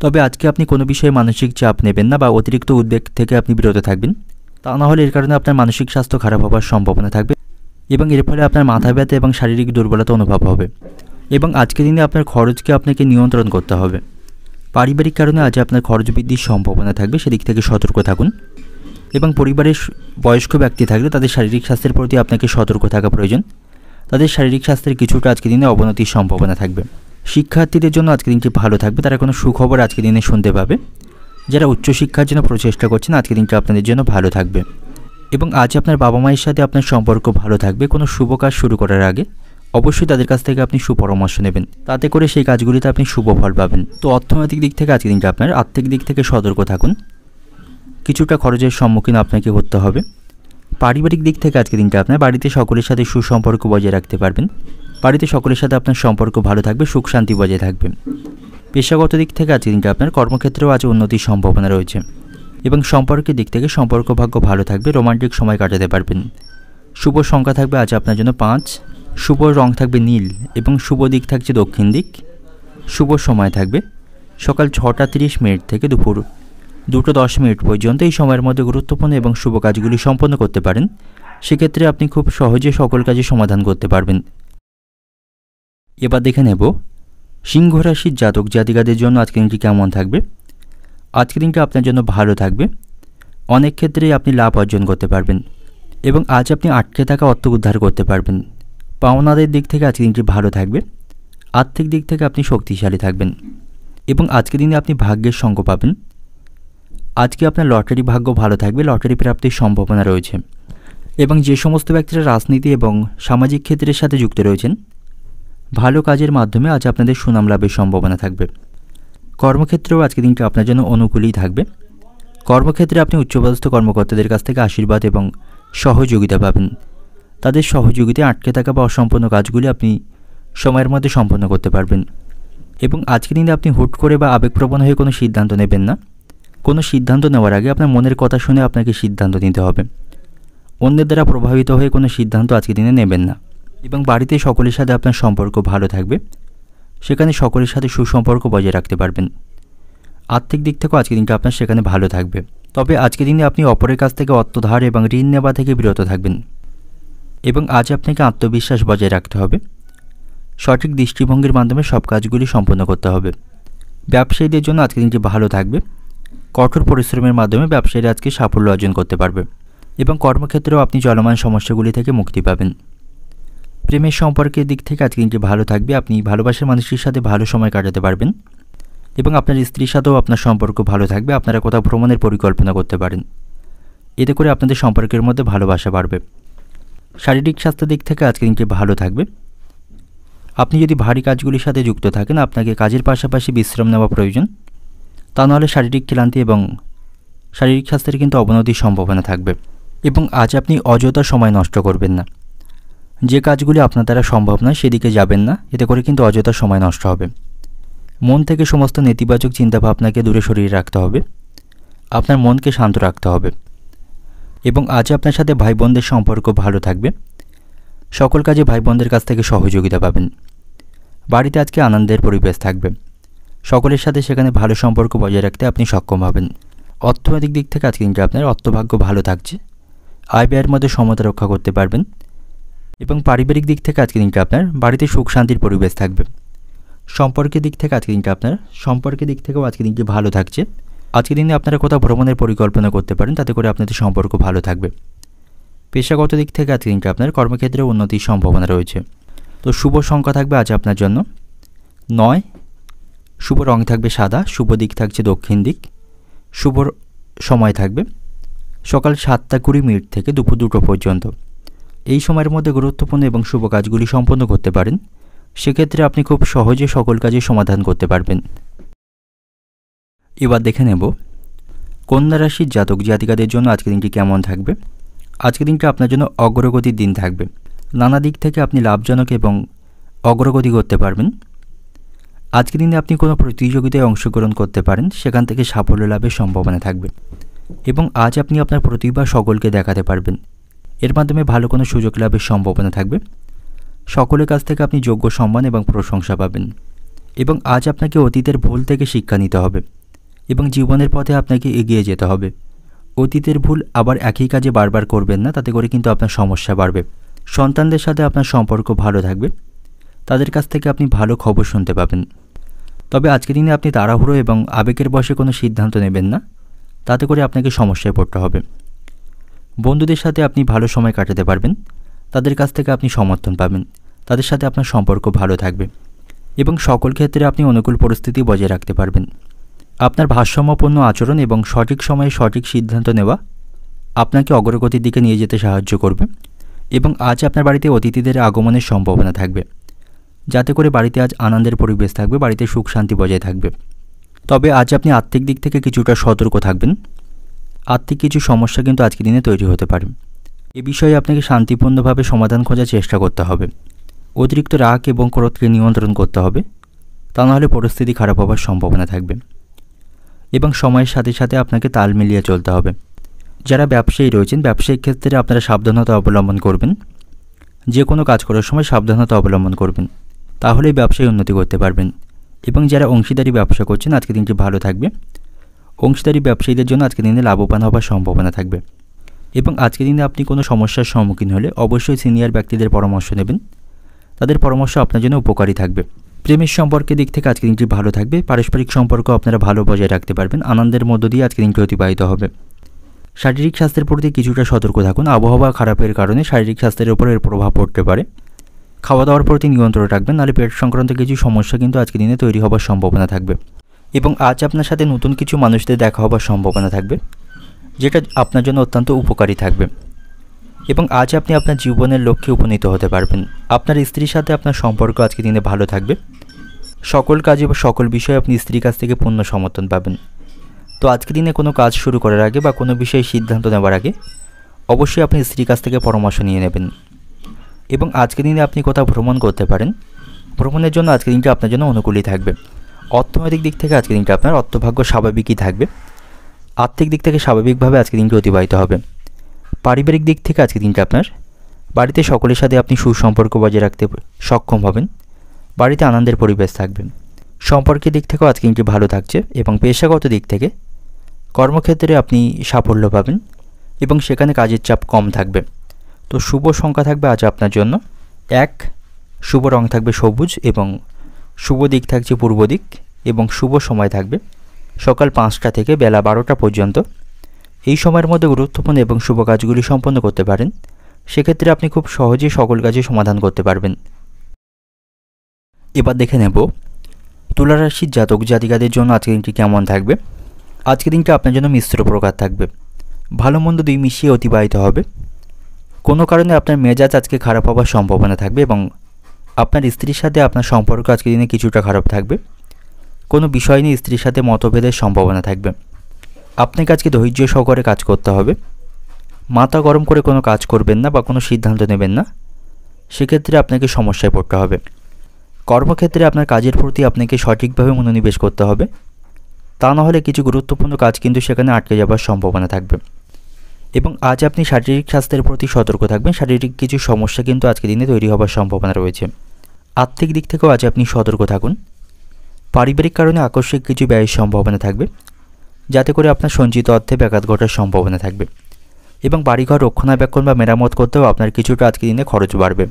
তবে আজকে আপনি কোনো বিষয়ে মানসিক চাপ নেবেন না বা অতিরিক্ত উদ্বেগ থেকে আপনি বিরত থাকবেন, তা না হলে এর কারণে আপনার মানসিক স্বাস্থ্য খারাপ হওয়ার সম্ভাবনা থাকবে এবং এর ফলে আপনার মাথা ব্যথা এবং শারীরিক দুর্বলতা অনুভব হবে। এবং আজকের দিনে আপনার খরচকে আপনাকে নিয়ন্ত্রণ করতে হবে। পারিবারিক কারণে আজ আপনার খরচ বৃদ্ধির সম্ভাবনা থাকবে, সেদিক থেকে সতর্ক থাকুন। এবং পরিবারের বয়স্ক ব্যক্তি থাকলে তাদের শারীরিক স্বাস্থ্যের প্রতি আপনাকে সতর্ক থাকা প্রয়োজন। তাদের শারীরিক স্বাস্থ্যের কিছুটা আজকের দিনে অবনতির সম্ভাবনা থাকবে। শিক্ষার্থীদের জন্য আজকের দিনটি ভালো থাকবে। তারা কোনো সুখবর আজকের দিনে শুনতে পাবে। যারা উচ্চশিক্ষার জন্য প্রচেষ্টা করছেন আজকের দিনটি আপনাদের জন্য ভালো থাকবে। এবং আজ আপনার বাবা মায়ের সাথে আপনার সম্পর্ক ভালো থাকবে। কোনো শুভ কাজ শুরু করার আগে অবশ্যই তাদের কাছ থেকে আপনি সুপরামর্শ নেবেন, তাতে করে সেই কাজগুলিতে আপনি শুভ ফল পাবেন। তো অর্থনৈতিক দিক থেকে আজকের দিনটা আপনার আর্থিক দিক থেকে সতর্ক থাকুন। কিছুটা খরচের সম্মুখীন আপনাকে হতে হবে। পারিবারিক দিক থেকে আজকের দিনটা আপনার বাড়িতে সকলের সাথে সুসম্পর্ক বজায় রাখতে পারবেন। বাড়িতে সকলের সাথে আপনার সম্পর্ক ভালো থাকবে, সুখ শান্তি বজায় থাকবে। পেশাগত দিক থেকে আজকের দিনটা আপনার কর্মক্ষেত্রেও আজ উন্নতির সম্ভাবনা রয়েছে। এবং সম্পর্কের দিক থেকে সম্পর্ক ভাগ্য ভালো থাকবে, রোমান্টিক সময় কাটাতে পারবেন। শুভ সংখ্যা থাকবে আজ আপনার জন্য 5, শুভ রং থাকবে নীল এবং শুভ দিক থাকছে দক্ষিণ দিক। শুভ সময় থাকবে সকাল 6টা 30 মিনিট থেকে দুপুর 2টা 10 মিনিট পর্যন্ত। এই সময়ের মধ্যে গুরুত্বপূর্ণ এবং শুভ কাজগুলি সম্পন্ন করতে পারেন। সেক্ষেত্রে আপনি খুব সহজে সকল কাজে সমাধান করতে পারবেন। এবার দেখে নেব সিংহ রাশির জাতক জাতিকাদের জন্য আজকের দিনটি কেমন থাকবে। আজকের দিনটি আপনার জন্য ভালো থাকবে। অনেক ক্ষেত্রেই আপনি লাভ অর্জন করতে পারবেন এবং আজ আপনি আটকে থাকা অর্থ উদ্ধার করতে পারবেন। পাওনাদের দিক থেকে আজকের দিনটি ভালো থাকবে। আর্থিক দিক থেকে আপনি শক্তিশালী থাকবেন এবং আজকের দিনে আপনি ভাগ্যের সঙ্গ পাবেন। আজকে আপনার লটারি ভাগ্য ভালো থাকবে, লটারি প্রাপ্তির সম্ভাবনা রয়েছে। এবং যে সমস্ত ব্যক্তিরা রাজনীতি এবং সামাজিক ক্ষেত্রের সাথে যুক্ত রয়েছেন, ভালো কাজের মাধ্যমে আজ আপনাদের সুনাম লাভের সম্ভাবনা থাকবে। কর্মক্ষেত্রেও আজকের দিনটি আপনার জন্য অনুকূলই থাকবে। কর্মক্ষেত্রে আপনি উচ্চপদস্থ কর্মকর্তাদের কাছ থেকে আশীর্বাদ এবং সহযোগিতা পাবেন। তাদের সহযোগিতায় আটকে থাকা বা অসম্পূর্ণ কাজগুলি আপনি সময়ের মধ্যে সম্পন্ন করতে পারবেন। এবং আজকের দিনে আপনি হুট করে বা আবেগপ্রবণ হয়ে কোনো সিদ্ধান্ত নেবেন না। কোনো সিদ্ধান্ত নেওয়ার আগে আপনার মনের কথা শুনে আপনাকে সিদ্ধান্ত নিতে হবে। অন্যের দ্বারা প্রভাবিত হয়ে কোনো সিদ্ধান্ত আজকের দিনে নেবেন না। এবং বাড়িতে সকলের সাথে আপনার সম্পর্ক ভালো থাকবে, সেখানে সকলের সাথে সুসম্পর্ক বজায় রাখতে পারবেন। আর্থিক দিক থেকেও আজকের দিনটা আপনার সেখানে ভালো থাকবে। তবে আজকের দিনে আপনি অপরের কাছ থেকে অর্থ ধার এবং ঋণ নেওয়া থেকে বিরত থাকবেন। এবং আজ আপনাকে আত্মবিশ্বাস বজায় রাখতে হবে। সঠিক দৃষ্টিভঙ্গির মাধ্যমে সব কাজগুলি সম্পন্ন করতে হবে। ব্যবসায়ীদের জন্য আজকের দিনটি ভালো থাকবে। কঠোর পরিশ্রমের মাধ্যমে ব্যবসায়ীরা আজকে সাফল্য অর্জন করতে পারবে এবং কর্মক্ষেত্রেও আপনি চলমান সমস্যাগুলি থেকে মুক্তি পাবেন। প্রেমের সম্পর্কের দিক থেকে আজকে দিনটি ভালো থাকবে। আপনি ভালোবাসার মানুষটির সাথে ভালো সময় কাটাতে পারবেন এবং আপনার স্ত্রীর সাথেও আপনার সম্পর্ক ভালো থাকবে। আপনারা কোথাও ভ্রমণের পরিকল্পনা করতে পারেন। এতে করে আপনাদের সম্পর্কের মধ্যে ভালোবাসা বাড়বে। শারীরিক স্বাস্থ্য দিক থেকে আজকে দিনটি ভালো থাকবে। আপনি যদি ভারী কাজগুলির সাথে যুক্ত থাকেন, আপনাকে কাজের পাশাপাশি বিশ্রাম নেওয়া প্রয়োজন। তা নাহলে শারীরিক ক্লান্তি এবং শারীরিক স্বাস্থ্যের কিন্তু অবনতির সম্ভাবনা থাকবে। এবং আজ আপনি অযথা সময় নষ্ট করবেন না। যে কাজগুলি আপনার দ্বারা সম্ভব নয় সেদিকে যাবেন না, এতে করে কিন্তু অযথা সময় নষ্ট হবে। মন থেকে সমস্ত নেতিবাচক চিন্তাভাবনাকে দূরে সরিয়ে রাখতে হবে। আপনার মনকে শান্ত রাখতে হবে। এবং আজ আপনার সাথে ভাই বোনদের সম্পর্ক ভালো থাকবে। সকল কাজে ভাই বোনদের কাছ থেকে সহযোগিতা পাবেন। বাড়িতে আজকে আনন্দের পরিবেশ থাকবে। সকলের সাথে সেখানে ভালো সম্পর্ক বজায় রাখতে আপনি সক্ষম হবেন। অর্থনৈতিক দিক থেকে আজকে দিনটা আপনার অর্থভাগ্য ভালো থাকছে। আয় ব্যয়ের মধ্যে সমতা রক্ষা করতে পারবেন। এবং পারিবারিক দিক থেকে আজকে দিনটা আপনার বাড়িতে সুখ শান্তির পরিবেশ থাকবে। সম্পর্কের দিক থেকে আজকে দিনটা আপনার সম্পর্কের দিক থেকেও আজকে দিনটি ভালো থাকছে। আজকের দিনে আপনারা কোথাও ভ্রমণের পরিকল্পনা করতে পারেন, তাতে করে আপনাদের সম্পর্ক ভালো থাকবে। পেশাগত দিক থেকে আজকে দিনটা আপনার কর্মক্ষেত্রে উন্নতির সম্ভাবনা রয়েছে। তো শুভ সংখ্যা থাকবে আজ আপনার জন্য 9, শুভ রং থাকবে সাদা, শুভ দিক থাকছে দক্ষিণ দিক। শুভ সময় থাকবে সকাল 7টা 20 মিনিট থেকে দুপুর 2টো পর্যন্ত। এই সময়ের মধ্যে গুরুত্বপূর্ণ এবং শুভ কাজগুলি সম্পন্ন করতে পারেন। সেক্ষেত্রে আপনি খুব সহজে সকল কাজের সমাধান করতে পারবেন। এবার দেখে নেব কন্যা রাশির জাতক জাতিকাদের জন্য আজকের দিনটি কেমন থাকবে। আজকের দিনটা আপনার জন্য অগ্রগতির দিন থাকবে। নানা দিক থেকে আপনি লাভজনক এবং অগ্রগতি করতে পারবেন। আজকের দিনে আপনি কোনো প্রতিযোগিতায় অংশগ্রহণ করতে পারেন, সেখান থেকে সাফল্য লাভের সম্ভাবনা থাকবে। এবং আজ আপনি আপনার প্রতিভা সকলকে দেখাতে পারবেন। এর মাধ্যমে ভালো কোনো সুযোগ লাভের সম্ভাবনা থাকবে। সকলের কাছ থেকে আপনি যোগ্য সম্মান এবং প্রশংসা পাবেন। এবং আজ আপনাকে অতীতের ভুল থেকে শিক্ষা নিতে হবে এবং জীবনের পথে আপনাকে এগিয়ে যেতে হবে। অতীতের ভুল আবার একই কাজে বারবার করবেন না, তাতে করে কিন্তু আপনার সমস্যা বাড়বে। সন্তানদের সাথে আপনার সম্পর্ক ভালো থাকবে। তাদের কাছ থেকে আপনি ভালো খবর শুনতে পাবেন। তবে আজকের দিনে আপনি তাড়াহুড়ো এবং আবেগের বশে কোনো সিদ্ধান্ত নেবেন না, তাতে করে আপনাকে সমস্যায় পড়তে হবে। বন্ধুদের সাথে আপনি ভালো সময় কাটাতে পারবেন। তাদের কাছ থেকে আপনি সমর্থন পাবেন। তাদের সাথে আপনার সম্পর্ক ভালো থাকবে এবং সকল ক্ষেত্রে আপনি অনুকূল পরিস্থিতি বজায় রাখতে পারবেন। আপনার ভারসাম্যপূর্ণ আচরণ এবং সঠিক সময়ে সঠিক সিদ্ধান্ত নেওয়া আপনাকে অগ্রগতির দিকে নিয়ে যেতে সাহায্য করবে। এবং আজ আপনার বাড়িতে অতিথিদের আগমনের সম্ভাবনা থাকবে, যাতে করে বাড়িতে আজ আনন্দের পরিবেশ থাকবে, বাড়িতে সুখ শান্তি বজায় থাকবে। তবে আজ আপনি আর্থিক দিক থেকে কিছুটা সতর্ক থাকবেন। আর্থিক কিছু সমস্যা কিন্তু আজকের দিনে তৈরি হতে পারে। এ বিষয়ে আপনাকে শান্তিপূর্ণভাবে সমাধান খোঁজার চেষ্টা করতে হবে। অতিরিক্ত রাগ এবং ক্রোধকে নিয়ন্ত্রণ করতে হবে, তা নাহলে পরিস্থিতি খারাপ হওয়ার সম্ভাবনা থাকবে। এবং সময়ের সাথে সাথে আপনাকে তাল মিলিয়ে চলতে হবে। যারা ব্যবসায়ী রয়েছেন, ব্যবসায়িক ক্ষেত্রে আপনারা সাবধানতা অবলম্বন করবেন। যে কোনো কাজ করার সময় সাবধানতা অবলম্বন করবেন, তাহলেই ব্যবসায় উন্নতি করতে পারবেন। এবং যারা অংশীদারি ব্যবসা করছেন, আজকের দিনটি ভালো থাকবে। অংশীদারি ব্যবসায়ীদের জন্য আজকের দিনে লাভবান হওয়ার সম্ভাবনা থাকবে। এবং আজকের দিনে আপনি কোনো সমস্যার সম্মুখীন হলে অবশ্যই সিনিয়র ব্যক্তিদের পরামর্শ নেবেন, তাদের পরামর্শ আপনার জন্য উপকারী থাকবে। প্রেমের সম্পর্কের দিক থেকে আজকের দিনটি ভালো থাকবে। পারস্পরিক সম্পর্ক আপনারা ভালো বজায় রাখতে পারবেন। আনন্দের মধ্য দিয়ে আজকের দিনটি অতিবাহিত হবে। শারীরিক স্বাস্থ্যের প্রতি কিছুটা সতর্ক থাকুন। আবহাওয়া খারাপের কারণে শারীরিক স্বাস্থ্যের উপর এর প্রভাব পড়তে পারে। খাওয়া দাওয়ার প্রতি নিয়ন্ত্রণ রাখবেন, নাহলে পেট সংক্রান্ত কিছু সমস্যা কিন্তু আজকের দিনে তৈরি হওয়ার সম্ভাবনা থাকবে। এবং আজ আপনার সাথে নতুন কিছু মানুষদের দেখা হওয়ার সম্ভাবনা থাকবে, যেটা আপনার জন্য অত্যন্ত উপকারী থাকবে। এবং আজ আপনি আপনার জীবনের লক্ষ্যে উপনীত হতে পারবেন। আপনার স্ত্রীর সাথে আপনার সম্পর্ক আজকের দিনে ভালো থাকবে। সকল কাজে বা সকল বিষয়ে আপনি স্ত্রীর কাছ থেকে পূর্ণ সমর্থন পাবেন। তো আজকের দিনে কোনো কাজ শুরু করার আগে বা কোনো বিষয়ে সিদ্ধান্ত নেওয়ার আগে অবশ্যই আপনি স্ত্রীর কাছ থেকে পরামর্শ নিয়ে নেবেন। এবং আজকের দিনে আপনি কোথাও ভ্রমণ করতে পারেন। ভ্রমণের জন্য আজকের দিনটা আপনার জন্য অনুকূলই থাকবে। অর্থনৈতিক দিক থেকে আজকের দিনটা আপনার অর্থভাগ্য স্বাভাবিকই থাকবে। আর্থিক দিক থেকে স্বাভাবিকভাবে আজকের দিনটি অতিবাহিত হবে। পারিবারিক দিক থেকে আজকের দিনটা আপনার বাড়িতে সকলের সাথে আপনি সুসম্পর্ক বজায় রাখতে সক্ষম হবেন। বাড়িতে আনন্দের পরিবেশ থাকবে। সম্পর্কের দিক থেকেও আজকে দিনটি ভালো থাকছে। এবং পেশাগত দিক থেকে কর্মক্ষেত্রে আপনি সাফল্য পাবেন এবং সেখানে কাজের চাপ কম থাকবে। তো শুভ সংখ্যা থাকবে আজ আপনার জন্য 1, শুভ রং থাকবে সবুজ এবং শুভ দিক থাকছে পূর্ব দিক এবং শুভ সময় থাকবে সকাল 5টা থেকে বেলা 12টা পর্যন্ত। এই সময়ের মধ্যে গুরুত্বপূর্ণ এবং শুভ কাজগুলি সম্পন্ন করতে পারেন। সেক্ষেত্রে আপনি খুব সহজেই সকল কাজে সমাধান করতে পারবেন। এবার দেখে নেব তুলা রাশির জাতক জাতিকাদের জন্য আজকের দিনটি কেমন থাকবে। আজকের দিনটা আপনার জন্য মিশ্র প্রকার থাকবে। ভালো মন্দ দুই মিশিয়ে অতিবাহিত হবে। কোনো কারণে আপনার মেজাজ আজকে খারাপ হওয়ার সম্ভাবনা থাকবে এবং আপনার স্ত্রীর সাথে আপনার সম্পর্ক আজকের দিনে কিছুটা খারাপ থাকবে। কোনো বিষয় নিয়ে স্ত্রীর সাথে মতভেদের সম্ভাবনা থাকবে। আপনাকে আজকে ধৈর্য সহকারে কাজ করতে হবে। মাথা গরম করে কোনো কাজ করবেন না বা কোনো সিদ্ধান্ত নেবেন না, সেক্ষেত্রে আপনাকে সমস্যায় পড়তে হবে। কর্মক্ষেত্রে আপনার কাজের প্রতি আপনাকে সঠিকভাবে মনোনিবেশ করতে হবে, তা না হলে কিছু গুরুত্বপূর্ণ কাজ কিন্তু সেখানে আটকে যাবার সম্ভাবনা থাকবে। এবং আজ আপনি শারীরিক স্বাস্থ্যের প্রতি সতর্ক থাকবেন। শারীরিক কিছু সমস্যা কিন্তু আজকের দিনে তৈরি হওয়ার সম্ভাবনা রয়েছে। আর্থিক দিক থেকেও আজ আপনি সতর্ক থাকুন। পারিবারিক কারণে আকস্মিক কিছু ব্যয়ের সম্ভাবনা থাকবে, যাতে করে আপনার সঞ্চিত অর্থে ব্যাঘাত ঘটার সম্ভাবনা থাকবে। এবং বাড়িঘর রক্ষণাবেক্ষণ বা মেরামত করতেও আপনার কিছুটা আজকের দিনে খরচ বাড়বে।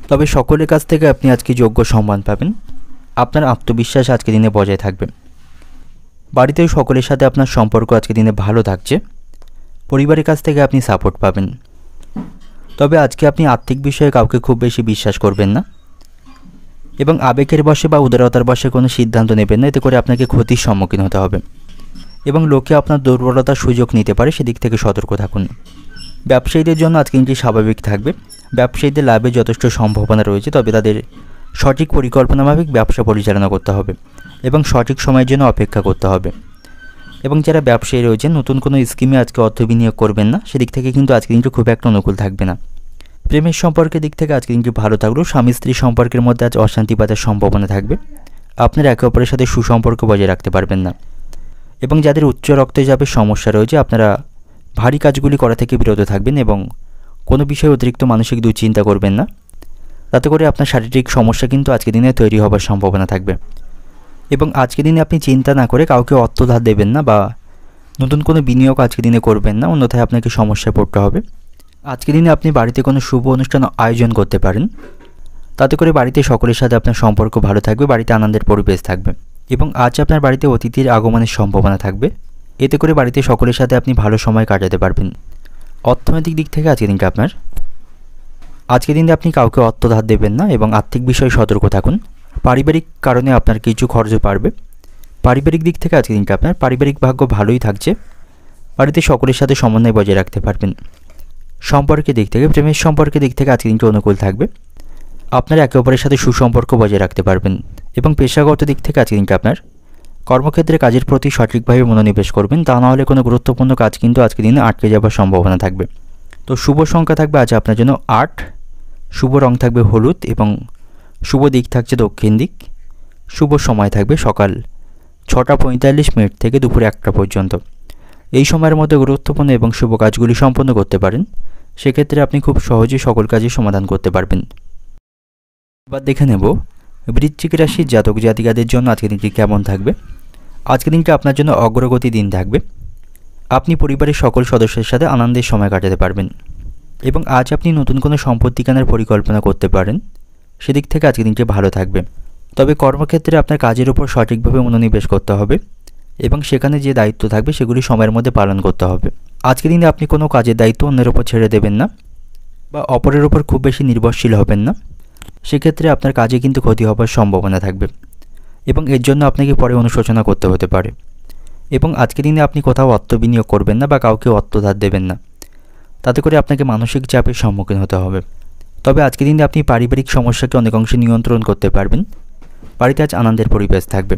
তবে সকলের কাছ থেকে আপনি আজকে যোগ্য সম্মান পাবেন। আপনার আত্মবিশ্বাস আজকের দিনে বজায় থাকবে। বাড়িতেও সকলের সাথে আপনার সম্পর্ক আজকের দিনে ভালো থাকছে। পরিবারের কাছ থেকে আপনি সাপোর্ট পাবেন। তবে আজকে আপনি আর্থিক বিষয়ে কাউকে খুব বেশি বিশ্বাস করবেন না এবং আবেগের বশে বা উদারতার বশে কোনো সিদ্ধান্ত নেবেন না, এতে করে আপনাকে ক্ষতির সম্মুখীন হতে হবে এবং লোকে আপনার দুর্বলতার সুযোগ নিতে পারে, সেদিক থেকে সতর্ক থাকুন। ব্যবসায়ীদের জন্য আজকে দিনটি স্বাভাবিক থাকবে। ব্যবসায়ীদের লাভের যথেষ্ট সম্ভাবনা রয়েছে, তবে তাদের সঠিক পরিকল্পনা মাফিক ব্যবসা পরিচালনা করতে হবে এবং সঠিক সময়ের জন্য অপেক্ষা করতে হবে। এবং যারা ব্যবসায়ী রয়েছেন নতুন কোনো স্কিমে আজকে অর্থ বিনিয়োগ করবেন না, সেদিক থেকে কিন্তু আজকে দিনটি খুব একটা অনুকূল থাকবে না। প্রেমের সম্পর্কের দিক থেকে আজকে দিনটি ভালো থাকলেও স্বামী স্ত্রী সম্পর্কের মধ্যে আজ অশান্তি বাঁধার সম্ভাবনা থাকবে। আপনারা একে অপরের সাথে সুসম্পর্ক বজায় রাখতে পারবেন না। এবং যাদের উচ্চ রক্তচাপের সমস্যা রয়েছে, আপনারা ভারী কাজগুলি করা থেকে বিরত থাকবেন এবং কোনো বিষয়ে অতিরিক্ত মানসিক দুশ্চিন্তা করবেন না, তাতে করে আপনার শারীরিক সমস্যা কিন্তু আজকের দিনে তৈরি হওয়ার সম্ভাবনা থাকবে। এবং আজকের দিনে আপনি চিন্তা না করে কাউকে অর্থ ধার দেবেন না বা নতুন কোনো বিনিয়োগ আজকের দিনে করবেন না, অন্যথায় আপনাকে সমস্যায় পড়তে হবে। আজকের দিনে আপনি বাড়িতে কোনো শুভ অনুষ্ঠান আয়োজন করতে পারেন, তাতে করে বাড়িতে সকলের সাথে আপনার সম্পর্ক ভালো থাকবে, বাড়িতে আনন্দের পরিবেশ থাকবে। এবং আজ আপনার বাড়িতে অতিথির আগমনের সম্ভাবনা থাকবে, এতে করে বাড়িতে সকলের সাথে আপনি ভালো সময় কাটাতে পারবেন। অর্থনৈতিক দিক থেকে আজকের দিনে আপনি কাউকে অর্থ ধার দেবেন না এবং আর্থিক বিষয়ে সতর্ক থাকুন। পারিবারিক কারণে আপনার কিছু খরচ বাড়বে। পারিবারিক দিক থেকে আজকের দিনটা আপনার পারিবারিক ভাগ্য ভালোই থাকছে। বাড়িতে সকলের সাথে সমন্বয় বজায় রাখতে পারবেন। সম্পর্কের দিক থেকে প্রেমের সম্পর্কের দিক থেকে আজকের দিনটা অনুকূল থাকবে। আপনারা একে অপরের সাথে সুসম্পর্ক বজায় রাখতে পারবেন। এবং পেশাগত দিক থেকে আজকের দিনটা আপনার কর্মক্ষেত্রে কাজের প্রতি সঠিকভাবে মনোনিবেশ করবেন, তা না হলে কোনো গুরুত্বপূর্ণ কাজ কিন্তু আজকের দিনে আটকে যাওয়ার সম্ভাবনা থাকবে। তো শুভ সংখ্যা থাকবে আজ আপনার জন্য 8, শুভ রং থাকবে হলুদ এবং শুভ দিক থাকছে দক্ষিণ দিক। শুভ সময় থাকবে সকাল 6:45 থেকে দুপুর 1টা পর্যন্ত। এই সময়ের মধ্যে গুরুত্বপূর্ণ এবং শুভ কাজগুলি সম্পন্ন করতে পারেন। সেক্ষেত্রে আপনি খুব সহজেই সকল কাজই সমাধান করতে পারবেন। এবার দেখে নেব বৃশ্চিক রাশির জাতক জাতিকাদের জন্য আজকের দিনটি কেমন থাকবে। আজকের দিনটি আপনার জন্য অগ্রগতি দিন থাকবে। আপনি পরিবারের সকল সদস্যের সাথে আনন্দের সময় কাটাতে পারবেন এবং আজ আপনি নতুন কোনো সম্পত্তি কেনার পরিকল্পনা করতে পারেন। সেদিক থেকে আজকের দিনটি ভালো থাকবে। তবে কর্মক্ষেত্রে আপনার কাজের উপর সঠিকভাবে মনোনিবেশ করতে হবে এবং সেখানে যে দায়িত্ব থাকবে সেগুলি সময়ের মধ্যে পালন করতে হবে। আজকের দিনে আপনি কোনো কাজের দায়িত্ব অন্যের উপর ছেড়ে দেবেন না বা অপরের উপর খুব বেশি নির্ভরশীল হবেন না। সেক্ষেত্রে আপনার কাজে কিন্তু ক্ষতি হওয়ার সম্ভাবনা থাকবে এবং এর জন্য আপনাকে পরে অনুশোচনা করতে হতে পারে। এবং আজকের দিনে আপনি কোথাও অর্থ বিনিয়োগ করবেন না বা কাউকে অর্থ ধার দেবেন না, তাতে করে আপনাকে মানসিক চাপের সম্মুখীন হতে হবে। তবে আজকের দিনে আপনি পারিবারিক সমস্যাকে অনেক অংশে নিয়ন্ত্রণ করতে পারবেন। বাড়িতে আজ আনন্দের পরিবেশ থাকবে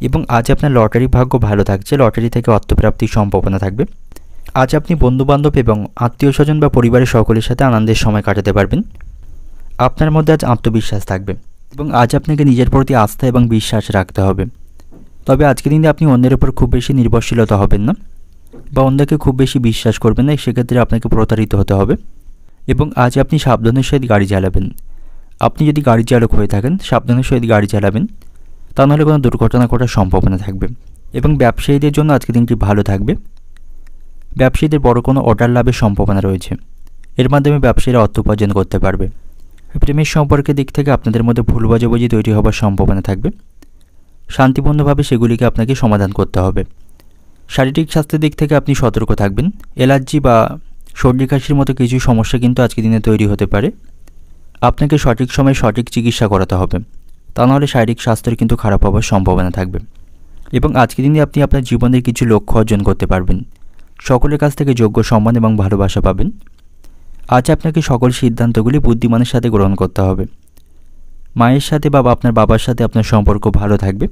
এবং আজ আপনার লটারি ভাগ্য ভালো থাকছে। লটারি থেকে অর্থপ্রাপ্তির সম্ভাবনা থাকবে। আজ আপনি বন্ধুবান্ধব এবং আত্মীয় স্বজন বা পরিবারের সকলের সাথে আনন্দের সময় কাটাতে পারবেন। আপনার মধ্যে আজ আত্মবিশ্বাস থাকবে এবং আজ আপনাকে নিজের প্রতি আস্থা এবং বিশ্বাস রাখতে হবে। তবে আজকের দিনে আপনি অন্যের উপর খুব বেশি নির্ভরশীলতা হবেন না বা অন্যকে খুব বেশি বিশ্বাস করবেন না। সেক্ষেত্রে আপনাকে প্রতারিত হতে হবে এবং আজ আপনি সাবধানের সহিত গাড়ি চালাবেন। আপনি যদি গাড়ি চালক হয়ে থাকেন সাবধানের সহিত গাড়ি চালাবেন, তা নাহলে কোনো দুর্ঘটনা ঘটার সম্ভাবনা থাকবে। এবং ব্যবসায়ীদের জন্য আজকের দিনটি ভালো থাকবে। ব্যবসায়ীদের বড় কোনো অর্ডার লাভের সম্ভাবনা রয়েছে। এর মাধ্যমে ব্যবসায়ীরা অর্থ উপার্জন করতে পারবে। প্রেমের সম্পর্কের দিক থেকে আপনাদের মধ্যে ভুল বোঝাবুঝি তৈরি হওয়ার সম্ভাবনা থাকবে। শান্তিপূর্ণভাবে সেগুলিকে আপনাকে সমাধান করতে হবে। শারীরিক স্বাস্থ্যের দিক থেকে আপনি সতর্ক থাকবেন। অ্যালার্জি বা সর্দি কাশির মতো কিছু সমস্যা কিন্তু আজকের দিনে তৈরি হতে পারে। আপনাকে সঠিক সময়ে সঠিক চিকিৎসা করাতে হবে, তা নাহলে শারীরিক স্বাস্থ্যের কিন্তু খারাপ হওয়ার সম্ভাবনা থাকবে। এবং আজকের দিনে আপনি আপনার জীবনের কিছু লক্ষ্য অর্জন করতে পারবেন। সকলের কাছ থেকে যোগ্য সম্মান এবং ভালোবাসা পাবেন। আজ আপনাকে সকল সিদ্ধান্তগুলি বুদ্ধিমানের সাথে গ্রহণ করতে হবে। মায়ের সাথে বা আপনার বাবার সাথে আপনার সম্পর্ক ভালো থাকবে।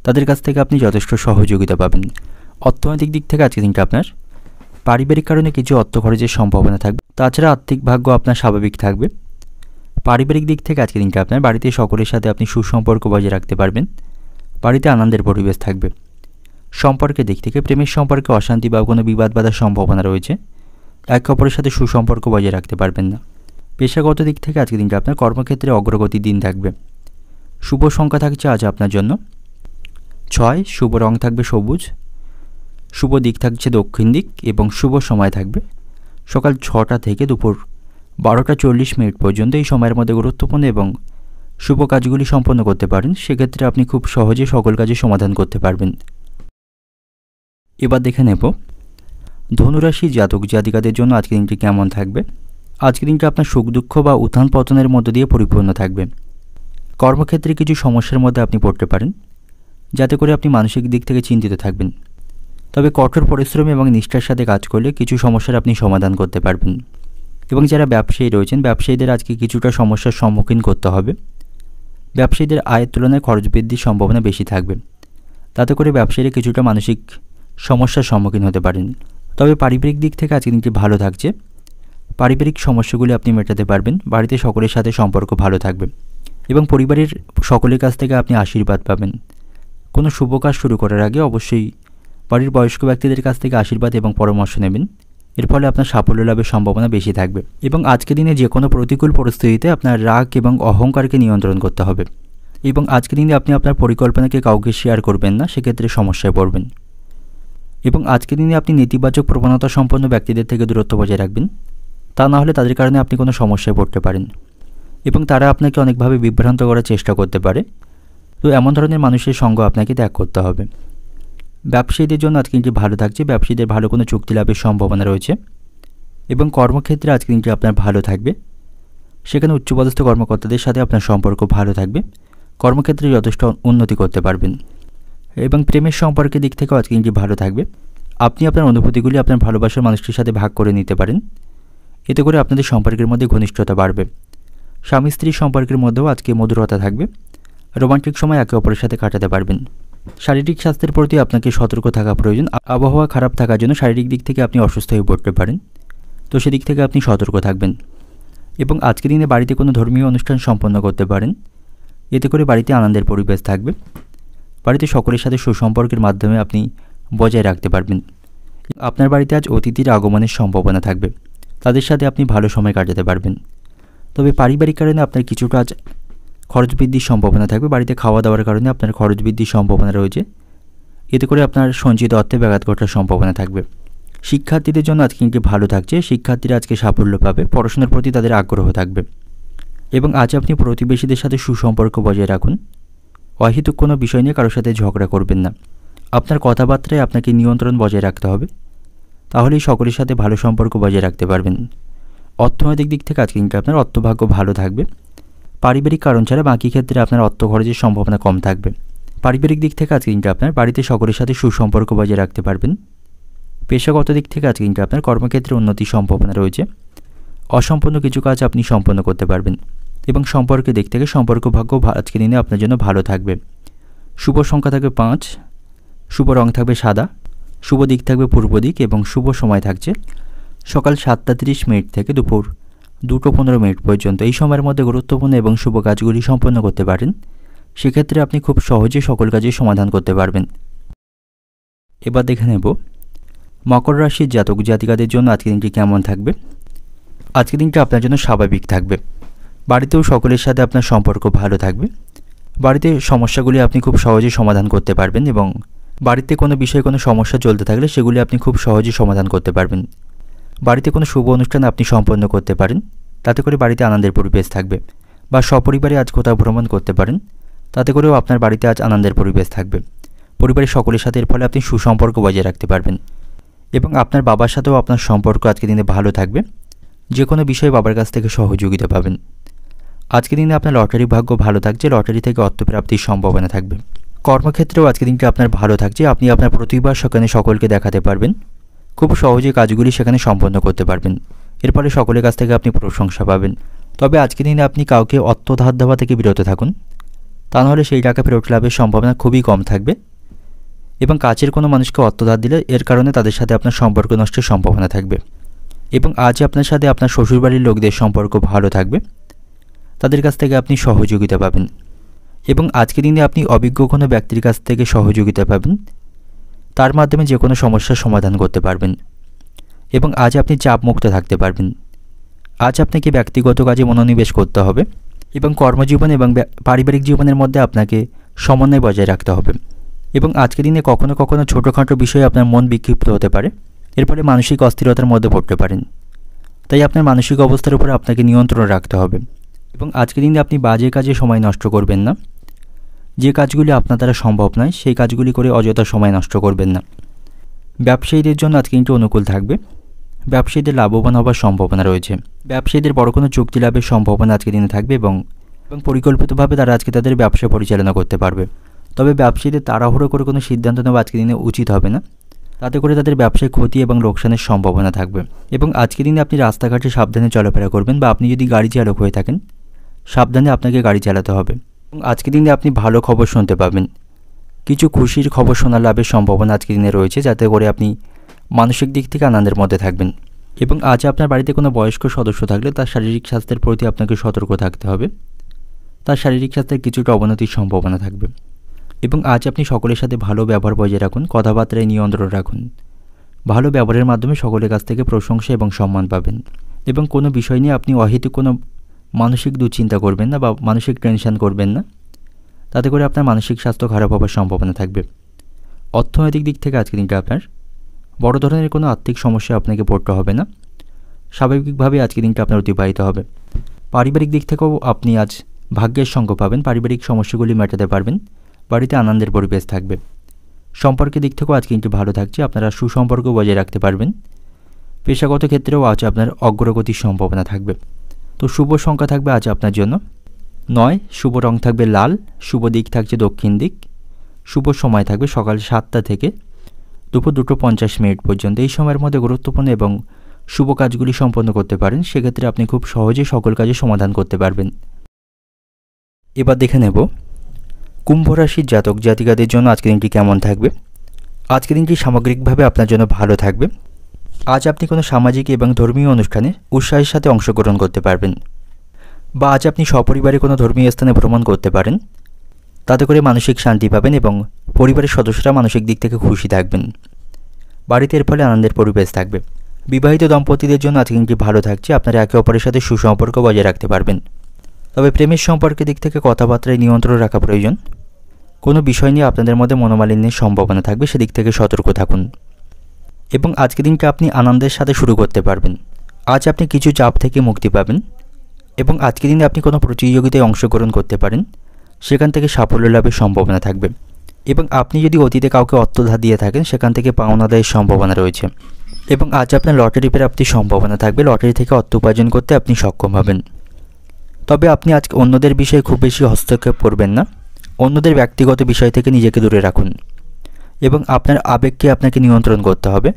তাদের কাছ থেকে আপনি যথেষ্ট সহযোগিতা পাবেন। অর্থনৈতিক দিক থেকে আজকের দিনটা আপনার পারিবারিক কারণে কিছু অর্থ খরচের সম্ভাবনা থাকবে। তাছাড়া আর্থিক ভাগ্য আপনার স্বাভাবিক থাকবে। পারিবারিক দিক থেকে আজকের দিনটা আপনার বাড়িতে সকলের সাথে আপনি সুসম্পর্ক বজায় রাখতে পারবেন। বাড়িতে আনন্দের পরিবেশ থাকবে। সম্পর্কের দিক থেকে প্রেমের সম্পর্কে অশান্তি বা কোনো বিবাদ বাঁধার সম্ভাবনা রয়েছে। একে অপরের সাথে সুসম্পর্ক বজায় রাখতে পারবেন না। পেশাগত দিক থেকে আজকের দিনটা আপনার কর্মক্ষেত্রে অগ্রগতি দিন থাকবে। শুভ সংখ্যা থাকছে আজ আপনার জন্য 6। শুভ রং থাকবে সবুজ। শুভ দিক থাকছে দক্ষিণ দিক এবং শুভ সময় থাকবে সকাল 6টা থেকে দুপুর 12:40 পর্যন্ত। এই সময়ের মধ্যে গুরুত্বপূর্ণ এবং শুভ কাজগুলি সম্পন্ন করতে পারেন। সেক্ষেত্রে আপনি খুব সহজে সকল কাজে সমাধান করতে পারবেন। এবার দেখে নেব ধনুরাশি জাতক জাতিকাদের জন্য আজকের দিনটি কেমন থাকবে। আজকের দিনটা আপনার সুখ দুঃখ বা উত্থান পতনের মধ্য দিয়ে পরিপূর্ণ থাকবে। কর্মক্ষেত্রে কিছু সমস্যার মধ্যে আপনি পড়তে পারেন, যাতে করে আপনি মানসিক দিক থেকে চিন্তিত থাকবেন। তবে কঠোর পরিশ্রম এবং নিষ্ঠার সাথে কাজ করলে কিছু সমস্যার আপনি সমাধান করতে পারবেন। এবং যারা ব্যবসায়ী রয়েছেন ব্যবসায়ীদের আজকে কিছুটা সমস্যার সম্মুখীন করতে হবে। ব্যবসায়ীদের আয়ের তুলনায় খরচ বৃদ্ধির সম্ভাবনা বেশি থাকবে, তাতে করে ব্যবসায়ীরা কিছুটা মানসিক সমস্যার সম্মুখীন হতে পারেন। তবে পারিবারিক দিক থেকে আজকে দিনটি ভালো থাকছে। পারিবারিক সমস্যাগুলি আপনি মেটাতে পারবেন। বাড়িতে সকলের সাথে সম্পর্ক ভালো থাকবে এবং পরিবারের সকলের কাছ থেকে আপনি আশীর্বাদ পাবেন। কোনো শুভ কাজ শুরু করার আগে অবশ্যই বাড়ির বয়স্ক ব্যক্তিদের কাছ থেকে আশীর্বাদ এবং পরামর্শ নেবেন। এর ফলে আপনার সাফল্য লাভের সম্ভাবনা বেশি থাকবে। এবং আজকের দিনে যে কোনো প্রতিকূল পরিস্থিতিতে আপনার রাগ এবং অহংকারকে নিয়ন্ত্রণ করতে হবে। এবং আজকের দিনে আপনি আপনার পরিকল্পনাকে কাউকে শেয়ার করবেন না, সেক্ষেত্রে সমস্যায় পড়বেন। এবং আজকের দিনে আপনি নেতিবাচক প্রবণতা সম্পন্ন ব্যক্তিদের থেকে দূরত্ব বজায় রাখবেন, তা না হলে তাদের কারণে আপনি কোনো সমস্যায় পড়তে পারেন এবং তারা আপনাকে অনেকভাবে বিভ্রান্ত করার চেষ্টা করতে পারে। তো এমন ধরনের মানুষের সঙ্গ আপনাকে ত্যাগ করতে হবে। ব্যবসায়ীদের জন্য আজকে দিনটি ভালো থাকছে। ব্যবসায়ীদের ভালো কোনো চুক্তি লাভের সম্ভাবনা রয়েছে এবং কর্মক্ষেত্রে আজকে দিনটি আপনার ভালো থাকবে। সেখানে উচ্চপদস্থ কর্মকর্তাদের সাথে আপনার সম্পর্ক ভালো থাকবে। কর্মক্ষেত্রে যথেষ্ট উন্নতি করতে পারবেন। এবং প্রেমের সম্পর্কের দিক থেকেও আজকে দিনটি ভালো থাকবে। আপনি আপনার অনুভূতিগুলি আপনার ভালোবাসার মানুষটির সাথে ভাগ করে নিতে পারেন। এতে করে আপনাদের সম্পর্কের মধ্যে ঘনিষ্ঠতা বাড়বে। স্বামী স্ত্রীর সম্পর্কের মধ্যেও আজকে মধুরতা থাকবে। রোমান্টিক সময় একে অপরের সাথে কাটাতে পারবেন। শারীরিক স্বাস্থ্যের প্রতি আপনাকে সতর্ক থাকা প্রয়োজন। আবহাওয়া খারাপ থাকার জন্য শারীরিক দিক থেকে আপনি অসুস্থ হয়ে পড়তে পারেন, তো সেদিক থেকে আপনি সতর্ক থাকবেন। এবং আজকের দিনে বাড়িতে কোনো ধর্মীয় অনুষ্ঠান সম্পন্ন করতে পারেন। এতে করে বাড়িতে আনন্দের পরিবেশ থাকবে। বাড়িতে সকলের সাথে সুসম্পর্কের মাধ্যমে আপনি বজায় রাখতে পারবেন। আপনার বাড়িতে আজ অতিথির আগমনের সম্ভাবনা থাকবে, তাদের সাথে আপনি ভালো সময় কাটাতে পারবেন। তবে পারিবারিক কারণে আপনার কিছুটা আজ খরচ বৃদ্ধির সম্ভাবনা থাকবে। বাড়িতে খাওয়া দাওয়ার কারণে আপনার খরচ বৃদ্ধির সম্ভাবনা রয়েছে, এতে করে আপনার সঞ্চিত অর্থে ব্যাঘাত ঘটার সম্ভাবনা থাকবে। শিক্ষার্থীদের জন্য আজকে কিন্তু ভালো থাকছে, শিক্ষার্থীরা আজকে সাফল্য পাবে, পড়াশোনার প্রতি তাদের আগ্রহ থাকবে। এবং আজ আপনি প্রতিবেশীদের সাথে সুসম্পর্ক বজায় রাখুন। অহেতুক কোনো বিষয় নিয়ে কারোর সাথে ঝগড়া করবেন না। আপনার কথাবার্তায় আপনাকে নিয়ন্ত্রণ বজায় রাখতে হবে, তাহলেই সকলের সাথে ভালো সম্পর্ক বজায় রাখতে পারবেন। অর্থনৈতিক দিক থেকে আজকে কিন্তু আপনার অর্থভাগ্য ভালো থাকবে। পারিবারিক কারণ ছাড়া বাকি ক্ষেত্রে আপনার অর্থ খরচের সম্ভাবনা কম থাকবে। পারিবারিক দিক থেকে আজকে কিন্তু আপনার বাড়িতে সকলের সাথে সুসম্পর্ক বজায় রাখতে পারবেন। পেশাগত দিক থেকে আজকে কিন্তু আপনার কর্মক্ষেত্রে উন্নতির সম্ভাবনা রয়েছে। অসম্পূর্ণ কিছু কাজ আপনি সম্পন্ন করতে পারবেন। এবং সম্পর্কের দিক থেকে সম্পর্ক ভাগ্য আজকের দিনে আপনার জন্য ভালো থাকবে। শুভ সংখ্যা থাকবে 5, শুভ রং থাকবে সাদা, শুভ দিক থাকবে পূর্ব দিক এবং শুভ সময় থাকছে সকাল 7:30 থেকে দুপুর 2:15 পর্যন্ত। এই সময়ের মধ্যে গুরুত্বপূর্ণ এবং শুভ কাজগুলি সম্পন্ন করতে পারেন। সেক্ষেত্রে আপনি খুব সহজে সকল কাজের সমাধান করতে পারবেন। এবার দেখে নেব মকর রাশির জাতক জাতিকাদের জন্য আজকের দিনটি কেমন থাকবে। আজকের দিনটি আপনার জন্য স্বাভাবিক থাকবে। বাড়িতেও সকলের সাথে আপনার সম্পর্ক ভালো থাকবে। বাড়িতে সমস্যাগুলি আপনি খুব সহজে সমাধান করতে পারবেন এবং বাড়িতে কোনো বিষয়ে কোনো সমস্যা চলতে থাকলে সেগুলি আপনি খুব সহজে সমাধান করতে পারবেন। বাড়িতে কোনো শুভ অনুষ্ঠান আপনি সম্পন্ন করতে পারেন, তাতে করে বাড়িতে আনন্দের পরিবেশ থাকবে। বা সপরিবারে আজ কোথাও ভ্রমণ করতে পারেন, তাতে করেও আপনার বাড়িতে আজ আনন্দের পরিবেশ থাকবে। পরিবারের সকলের সাথে এর ফলে আপনি সুসম্পর্ক বজায় রাখতে পারবেন। এবং আপনার বাবার সাথেও আপনার সম্পর্ক আজকের দিনে ভালো থাকবে। যে কোনো বিষয়ে বাবার কাছ থেকে সহযোগিতা পাবেন। আজকের দিনে আপনার লটারি ভাগ্য ভালো থাকছে, লটারি থেকে অর্থপ্রাপ্তির সম্ভাবনা থাকবে। কর্মক্ষেত্রেও আজকের দিনটি আপনার ভালো থাকছে, আপনি আপনার প্রতিভা সেখানে সকলকে দেখাতে পারবেন। খুব সহজে কাজগুলি সেখানে সম্পন্ন করতে পারবেন। এর ফলে সকলের কাছ থেকে আপনি প্রশংসা পাবেন। তবে আজকের দিনে আপনি কাউকে অর্থ ধার দেওয়া থেকে বিরত থাকুন, তা নাহলে সেই টাকা ফেরত লাভের সম্ভাবনা খুবই কম থাকবে। এবং কাছের কোনো মানুষকে অর্থ ধার দিলে এর কারণে তাদের সাথে আপনার সম্পর্ক নষ্টের সম্ভাবনা থাকবে। এবং আজ আপনার সাথে আপনার শ্বশুরবাড়ির লোকদের সম্পর্ক ভালো থাকবে, তাদের কাছ থেকে আপনি সহযোগিতা পাবেন। এবং আজকের দিনে আপনি অভিজ্ঞ কোনো ব্যক্তির কাছ থেকে সহযোগিতা পাবেন, তার মাধ্যমে যে কোনো সমস্যার সমাধান করতে পারবেন। এবং আজ আপনি চাপমুক্ত থাকতে পারবেন। আজ আপনাকে ব্যক্তিগত কাজে মনোনিবেশ করতে হবে এবং কর্মজীবন এবং পারিবারিক জীবনের মধ্যে আপনাকে সমন্বয় বজায় রাখতে হবে। এবং আজকের দিনে কখনো কখনো ছোটোখাটো বিষয়ে আপনার মন বিক্ষিপ্ত হতে পারে, এর ফলে মানসিক অস্থিরতার মধ্যে পড়তে পারেন। তাই আপনার মানসিক অবস্থার উপর আপনাকে নিয়ন্ত্রণ রাখতে হবে। এবং আজকের দিনে আপনি বাজে কাজে সময় নষ্ট করবেন না। যে কাজগুলি আপনার দ্বারা সম্ভব নয় সেই কাজগুলি করে অযথা সময় নষ্ট করবেন না। ব্যবসায়ীদের জন্য আজকে দিনটি অনুকূল থাকবে। ব্যবসায়ীদের লাভবান হওয়ার সম্ভাবনা রয়েছে। ব্যবসায়ীদের বড় কোনো চুক্তি লাভের সম্ভাবনা আজকের দিনে থাকবে এবং পরিকল্পিতভাবে তারা আজকে তাদের ব্যবসা পরিচালনা করতে পারবে। তবে ব্যবসায়ীদের তাড়াহুড়ো করে কোনো সিদ্ধান্ত নেওয়া আজকের দিনে উচিত হবে না, তাতে করে তাদের ব্যবসায় ক্ষতি এবং লোকসানের সম্ভাবনা থাকবে। এবং আজকের দিনে আপনি রাস্তাঘাটে সাবধানে চলাফেরা করবেন, বা আপনি যদি গাড়ি চালক হয়ে থাকেন সাবধানে আপনাকে গাড়ি চালাতে হবে। এবং আজকের দিনে আপনি ভালো খবর শুনতে পাবেন। কিছু খুশির খবর শোনার লাভের সম্ভাবনা আজকের দিনে রয়েছে, যাতে করে আপনি মানসিক দিক থেকে আনন্দের মধ্যে থাকবেন। এবং আজ আপনার বাড়িতে কোনো বয়স্ক সদস্য থাকলে তার শারীরিক স্বাস্থ্যের প্রতি আপনাকে সতর্ক থাকতে হবে। তার শারীরিক স্বাস্থ্যের কিছুটা অবনতির সম্ভাবনা থাকবে। এবং আজ আপনি সকলের সাথে ভালো ব্যবহার বজায় রাখুন, কথাবার্তায় নিয়ন্ত্রণ রাখুন। ভালো ব্যবহারের মাধ্যমে সকলের কাছ থেকে প্রশংসা এবং সম্মান পাবেন। এবং কোনো বিষয় নিয়ে আপনি অহেতুক কোনো মানসিক দুশ্চিন্তা করবেন না বা মানসিক টেনশন করবেন না, তাতে করে আপনার মানসিক স্বাস্থ্য খারাপ হওয়ার সম্ভাবনা থাকবে। অর্থনৈতিক দিক থেকে আজকের দিনটা আপনার বড় ধরনের কোনো আর্থিক সমস্যা আপনাকে পড়তে হবে না। স্বাভাবিকভাবে আজকের দিনটা আপনার অতিবাহিত হবে। পারিবারিক দিক থেকেও আপনি আজ ভাগ্যের সঙ্গ পাবেন, পারিবারিক সমস্যাগুলি মেটাতে পারবেন, বাড়িতে আনন্দের পরিবেশ থাকবে। সম্পর্কের দিক থেকেও আজকে কিন্তু ভালো থাকছে, আপনারা সুসম্পর্ক বজায় রাখতে পারবেন। পেশাগত ক্ষেত্রেও আজ আপনার অগ্রগতির সম্ভাবনা থাকবে। তো শুভ সংখ্যা থাকবে আজ আপনার জন্য 9, শুভ রং থাকবে লাল, শুভ দিক থাকছে দক্ষিণ দিক, শুভ সময় থাকবে সকাল 7টা থেকে দুপুর 2:50 পর্যন্ত। এই সময়ের মধ্যে গুরুত্বপূর্ণ এবং শুভ কাজগুলি সম্পন্ন করতে পারেন, সেক্ষেত্রে আপনি খুব সহজে সকল কাজে সমাধান করতে পারবেন। এবার দেখে নেব কুম্ভ রাশির জাতক জাতিকাদের জন্য আজকের দিনটি কেমন থাকবে। আজকের দিনটি সামগ্রিকভাবে আপনার জন্য ভালো থাকবে। আজ আপনি কোনো সামাজিক এবং ধর্মীয় অনুষ্ঠানে উৎসাহের সাথে অংশগ্রহণ করতে পারবেন, বা আজ আপনি সপরিবারে কোনো ধর্মীয় স্থানে ভ্রমণ করতে পারেন। তাতে করে মানসিক শান্তি পাবেন এবং পরিবারের সদস্যরা মানসিক দিক থেকে খুশি থাকবেন। বাড়িতে এর ফলে আনন্দের পরিবেশ থাকবে। বিবাহিত দম্পতিদের জন্য আজকে দিনটি ভালো থাকছে। আপনারা একে অপরের সাথে সুসম্পর্ক বজায় রাখতে পারবেন। তবে প্রেমের সম্পর্কের দিক থেকে কথাবার্তায় নিয়ন্ত্রণ রাখা প্রয়োজন। কোনো বিষয় নিয়ে আপনাদের মধ্যে মনোমালিন্যের সম্ভাবনা থাকবে, সেদিক থেকে সতর্ক থাকুন। এবং আজকে দিনটা আপনি আনন্দের সাথে শুরু করতে পারবেন। আজ আপনি কিছু চাপ থেকে মুক্তি পাবেন এবং আজকে দিনে আপনি কোনো প্রতিযোগিতায় অংশগ্রহণ করতে পারেন, সেখান থেকে সাফল্য লাভের সম্ভাবনা থাকবে। এবং আপনি যদি অতীতে কাউকে অর্থ ধার দিয়ে থাকেন, সেখান থেকে পাওনা আদায়ের সম্ভাবনা রয়েছে। এবং আজ আপনার লটারি প্রাপ্তির সম্ভাবনা থাকবে। লটারি থেকে অর্থ উপার্জন করতে আপনি সক্ষম হবেন। তবে আপনি আজকে অন্যদের বিষয়ে খুব বেশি হস্তক্ষেপ করবেন না। অন্যদের ব্যক্তিগত বিষয় থেকে নিজেকে দূরে রাখুন এবং আপনার আবেগকে আপনাকে নিয়ন্ত্রণ করতে হবে।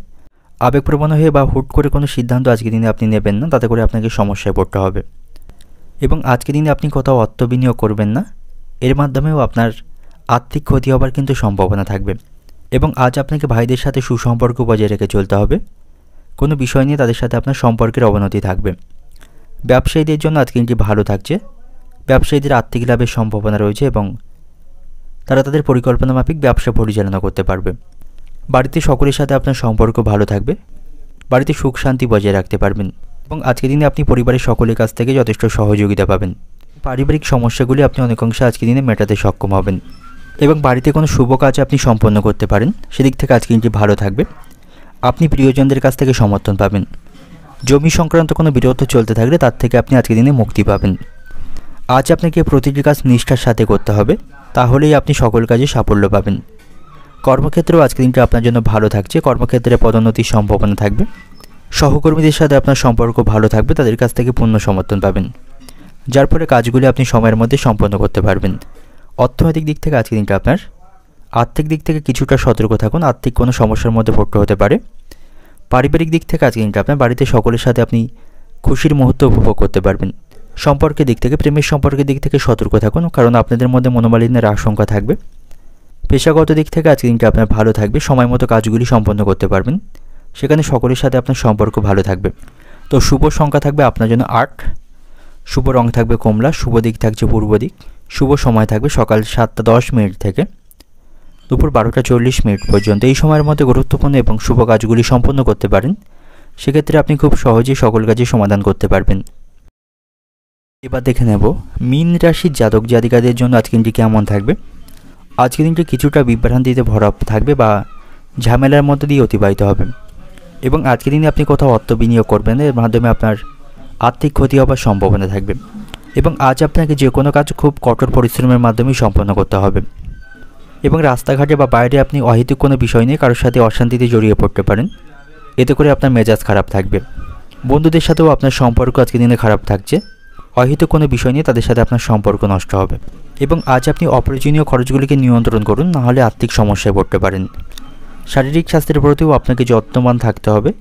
আবেগপ্রবণ হয়ে বা হুট করে কোনো সিদ্ধান্ত আজকের দিনে আপনি নেবেন না, তাতে করে আপনাকে সমস্যায় পড়তে হবে। এবং আজকের দিনে আপনি কোথাও অর্থ বিনিয়োগ করবেন না, এর মাধ্যমেও আপনার আর্থিক ক্ষতি হবার কিন্তু সম্ভাবনা থাকবে। এবং আজ আপনাকে ভাইদের সাথে সুসম্পর্ক বজায় রেখে চলতে হবে। কোনো বিষয় নিয়ে তাদের সাথে আপনার সম্পর্কের অবনতি থাকবে। ব্যবসায়ীদের জন্য আজকে দিনটি ভালো থাকছে। ব্যবসায়ীদের আর্থিক লাভের সম্ভাবনা রয়েছে এবং তারা তাদের পরিকল্পনা মাফিক ব্যবসা পরিচালনা করতে পারবে। বাড়িতে সকলের সাথে আপনার সম্পর্ক ভালো থাকবে। বাড়িতে সুখ শান্তি বজায় রাখতে পারবেন এবং আজকের দিনে আপনি পরিবারের সকলের কাছ থেকে যথেষ্ট সহযোগিতা পাবেন। পারিবারিক সমস্যাগুলি আপনি অনেকাংশে আজকের দিনে মেটাতে সক্ষম হবেন এবং বাড়িতে কোনো শুভ কাজ আপনি সম্পন্ন করতে পারেন, সেদিক থেকে আজকের দিনটি ভালো থাকবে। আপনি প্রিয়জনদের কাছ থেকে সমর্থন পাবেন। জমি সংক্রান্ত কোনো বিরোধ চলতে থাকলে তার থেকে আপনি আজকের দিনে মুক্তি পাবেন। আজ আপনাকে প্রতিটি কাজ নিষ্ঠার সাথে করতে হবে, তাহলেই আপনি সকল কাজে সাফল্য পাবেন। কর্মক্ষেত্রেও আজকের দিনটা আপনার জন্য ভালো থাকছে। কর্মক্ষেত্রে পদোন্নতির সম্ভাবনা থাকবে। সহকর্মীদের সাথে আপনার সম্পর্ক ভালো থাকবে, তাদের কাছ থেকে পূর্ণ সমর্থন পাবেন, যার ফলে কাজগুলি আপনি সময়ের মধ্যে সম্পন্ন করতে পারবেন। অর্থনৈতিক দিক থেকে আজকের দিনটা আপনার আর্থিক দিক থেকে কিছুটা সতর্ক থাকুন, আর্থিক কোনো সমস্যার মধ্যে পড়তে হতে পারে। পারিবারিক দিক থেকে আজকের দিনটা আপনার বাড়িতে সকলের সাথে আপনি খুশির মুহূর্ত উপভোগ করতে পারবেন। সম্পর্কের দিক থেকে, প্রেমের সম্পর্কের দিক থেকে সতর্ক থাকুন, কারণ আপনাদের মধ্যে মনোমালিন্যের আশঙ্কা থাকবে। পেশাগত দিক থেকে আজকের দিনটা আপনার ভালো থাকবে। সময় মতো কাজগুলি সম্পন্ন করতে পারবেন, সেখানে সকলের সাথে আপনার সম্পর্ক ভালো থাকবে। তো শুভ সংখ্যা থাকবে আপনার জন্য 8, শুভ রং থাকবে কমলা, শুভ দিক থাকছে পূর্ব দিক, শুভ সময় থাকবে সকাল 7:10 থেকে দুপুর 12:40 পর্যন্ত। এই সময়ের মধ্যে গুরুত্বপূর্ণ এবং শুভ কাজগুলি সম্পন্ন করতে পারেন, সেক্ষেত্রে আপনি খুব সহজেই সকল কাজের সমাধান করতে পারবেন। এবার দেখে নেব মীন রাশির জাতক জাতিকাদের জন্য আজকের দিনটি কেমন থাকবে। আজকের দিনটি কিছুটা বিভ্রান্তিতে ভরা থাকবে বা ঝামেলার মধ্যে দিয়ে অতিবাহিত হবে এবং আজকের দিনে আপনি কোথাও অর্থ বিনিয়োগ করবেন, এর মাধ্যমে আপনার আর্থিক ক্ষতি হবার সম্ভাবনা থাকবে এবং আজ আপনাকে যে কোনো কাজ খুব কঠোর পরিশ্রমের মাধ্যমেই সম্পন্ন করতে হবে। এবং রাস্তাঘাটে বা বাইরে আপনি অহেতুক কোনো বিষয় নিয়ে কারোর সাথে অশান্তিতে জড়িয়ে পড়তে পারেন, এতে করে আপনার মেজাজ খারাপ থাকবে। বন্ধুদের সাথেও আপনার সম্পর্ক আজকের দিনে খারাপ থাকছে। অহেতুক কোনো বিষয় নিয়ে তাদের সাথে আপনার সম্পর্ক নষ্ট হবে এবং আজ আপনি অপ্রয়োজনীয় খরচগুলিকে নিয়ন্ত্রণ করুন, নাহলে আর্থিক সমস্যায় পড়তে পারেন। শারীরিক স্বাস্থ্যের প্রতিও আপনাকে যত্নবান থাকতে হবে।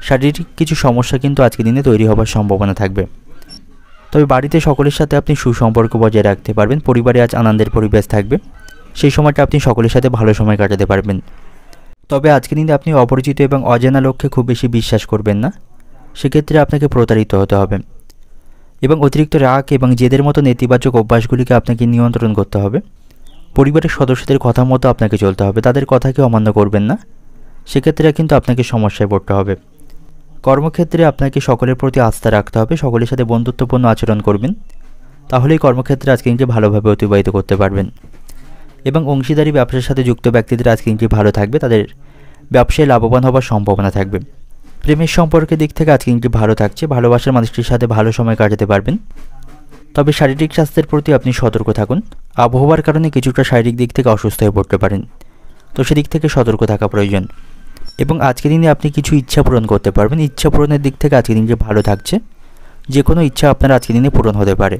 শারীরিক কিছু সমস্যা কিন্তু আজকের দিনে তৈরি হবার সম্ভাবনা থাকবে। তবে বাড়িতে সকলের সাথে আপনি সুসম্পর্ক বজায় রাখতে পারবেন। পরিবারে আজ আনন্দের পরিবেশ থাকবে, সেই সময়টা আপনি সকলের সাথে ভালো সময় কাটাতে পারবেন। তবে আজকের দিনে আপনি অপরিচিত এবং অজানা লোককে খুব বেশি বিশ্বাস করবেন না, সেক্ষেত্রে আপনাকে প্রতারিত হতে হবে। এবং অতিরিক্ত রাগ এবং জেদের মতো নেতিবাচক অভ্যাসগুলিকে আপনাকে নিয়ন্ত্রণ করতে হবে। পরিবারের সদস্যদের কথা মতো আপনাকে চলতে হবে, তাদের কথাকে অমান্য করবেন না, সেক্ষেত্রে কিন্তু আপনাকে সমস্যায় পড়তে হবে। কর্মক্ষেত্রে আপনাকে সকলের প্রতি আস্থা রাখতে হবে, সকলের সাথে বন্ধুত্বপূর্ণ আচরণ করবেন, তাহলেই কর্মক্ষেত্রে আজকে দিনটি ভালোভাবে অতিবাহিত করতে পারবেন। এবং অংশীদারি ব্যবসার সাথে যুক্ত ব্যক্তিদের আজকে দিনটি ভালো থাকবে, তাদের ব্যবসায় লাভবান হবার সম্ভাবনা থাকবে। প্রেমের সম্পর্কের দিক থেকে আজকে দিনটি ভালো থাকছে, ভালোবাসার মানুষটির সাথে ভালো সময় কাটাতে পারবেন। তবে শারীরিক স্বাস্থ্যের প্রতি আপনি সতর্ক থাকুন, আবহাওয়ার কারণে কিছুটা শারীরিক দিক থেকে অসুস্থ হয়ে পড়তে পারেন, তো সেদিক থেকে সতর্ক থাকা প্রয়োজন। এবং আজকের দিনে আপনি কিছু ইচ্ছা পূরণ করতে পারবেন। ইচ্ছা পূরণের দিক থেকে আজকের দিনটি ভালো থাকছে, যে কোনো ইচ্ছা আপনার আজকের দিনে পূরণ হতে পারে।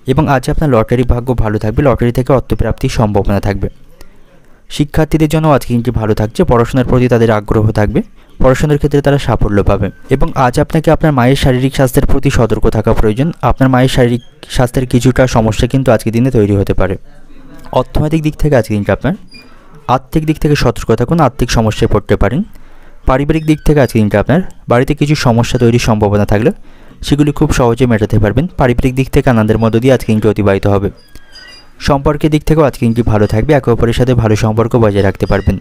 এবং আজ আপনার লটারি ভাগ্য ভালো থাকবে, লটারি থেকে অর্থপ্রাপ্তির সম্ভাবনা থাকবে। শিক্ষার্থীদের জন্য আজকে দিনটি ভালো থাকছে, পড়াশোনার প্রতি তাদের আগ্রহ থাকবে, পড়াশোনার ক্ষেত্রে তারা সাফল্য পাবে। এবং আজ আপনাকে আপনার মায়ের শারীরিক স্বাস্থ্যের প্রতি সতর্ক থাকা প্রয়োজন। আপনার মায়ের শারীরিক স্বাস্থ্যের কিছুটা সমস্যা কিন্তু আজকের দিনে তৈরি হতে পারে। অর্থনৈতিক দিক থেকে আজকের দিনটা আপনার আর্থিক দিক থেকে সতর্ক থাকুন, আর্থিক সমস্যায় পড়তে পারেন। পারিবারিক দিক থেকে আজকের দিনটা আপনার বাড়িতে কিছু সমস্যা তৈরির সম্ভাবনা থাকলে সেগুলি খুব সহজে মেটাতে পারবেন। পারিবারিক দিক থেকে আনন্দের মধ্য দিয়ে আজকে দিনটি অতিবাহিত হবে। সম্পর্কের দিক থেকেও আজকে দিনটি ভালো থাকবে, একে অপরের সাথে ভালো সম্পর্ক বজায় রাখতে পারবেন।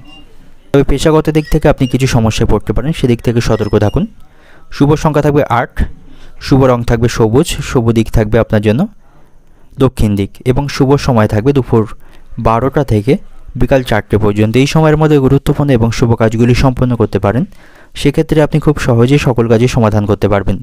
তবে পেশাগত দিক থেকে আপনি কিছু সমস্যায় পড়তে পারেন, সেদিক থেকে সতর্ক থাকুন। শুভ সংখ্যা থাকবে 8, শুভ রং থাকবে সবুজ, শুভ দিক থাকবে আপনার জন্য দক্ষিণ দিক এবং শুভ সময় থাকবে দুপুর 12টা থেকে বিকাল 4টে পর্যন্ত। এই সময়ের মধ্যে গুরুত্বপূর্ণ এবং শুভ কাজগুলি সম্পন্ন করতে পারেন, সেক্ষেত্রে আপনি খুব সহজেই সকল কাজের সমাধান করতে পারবেন।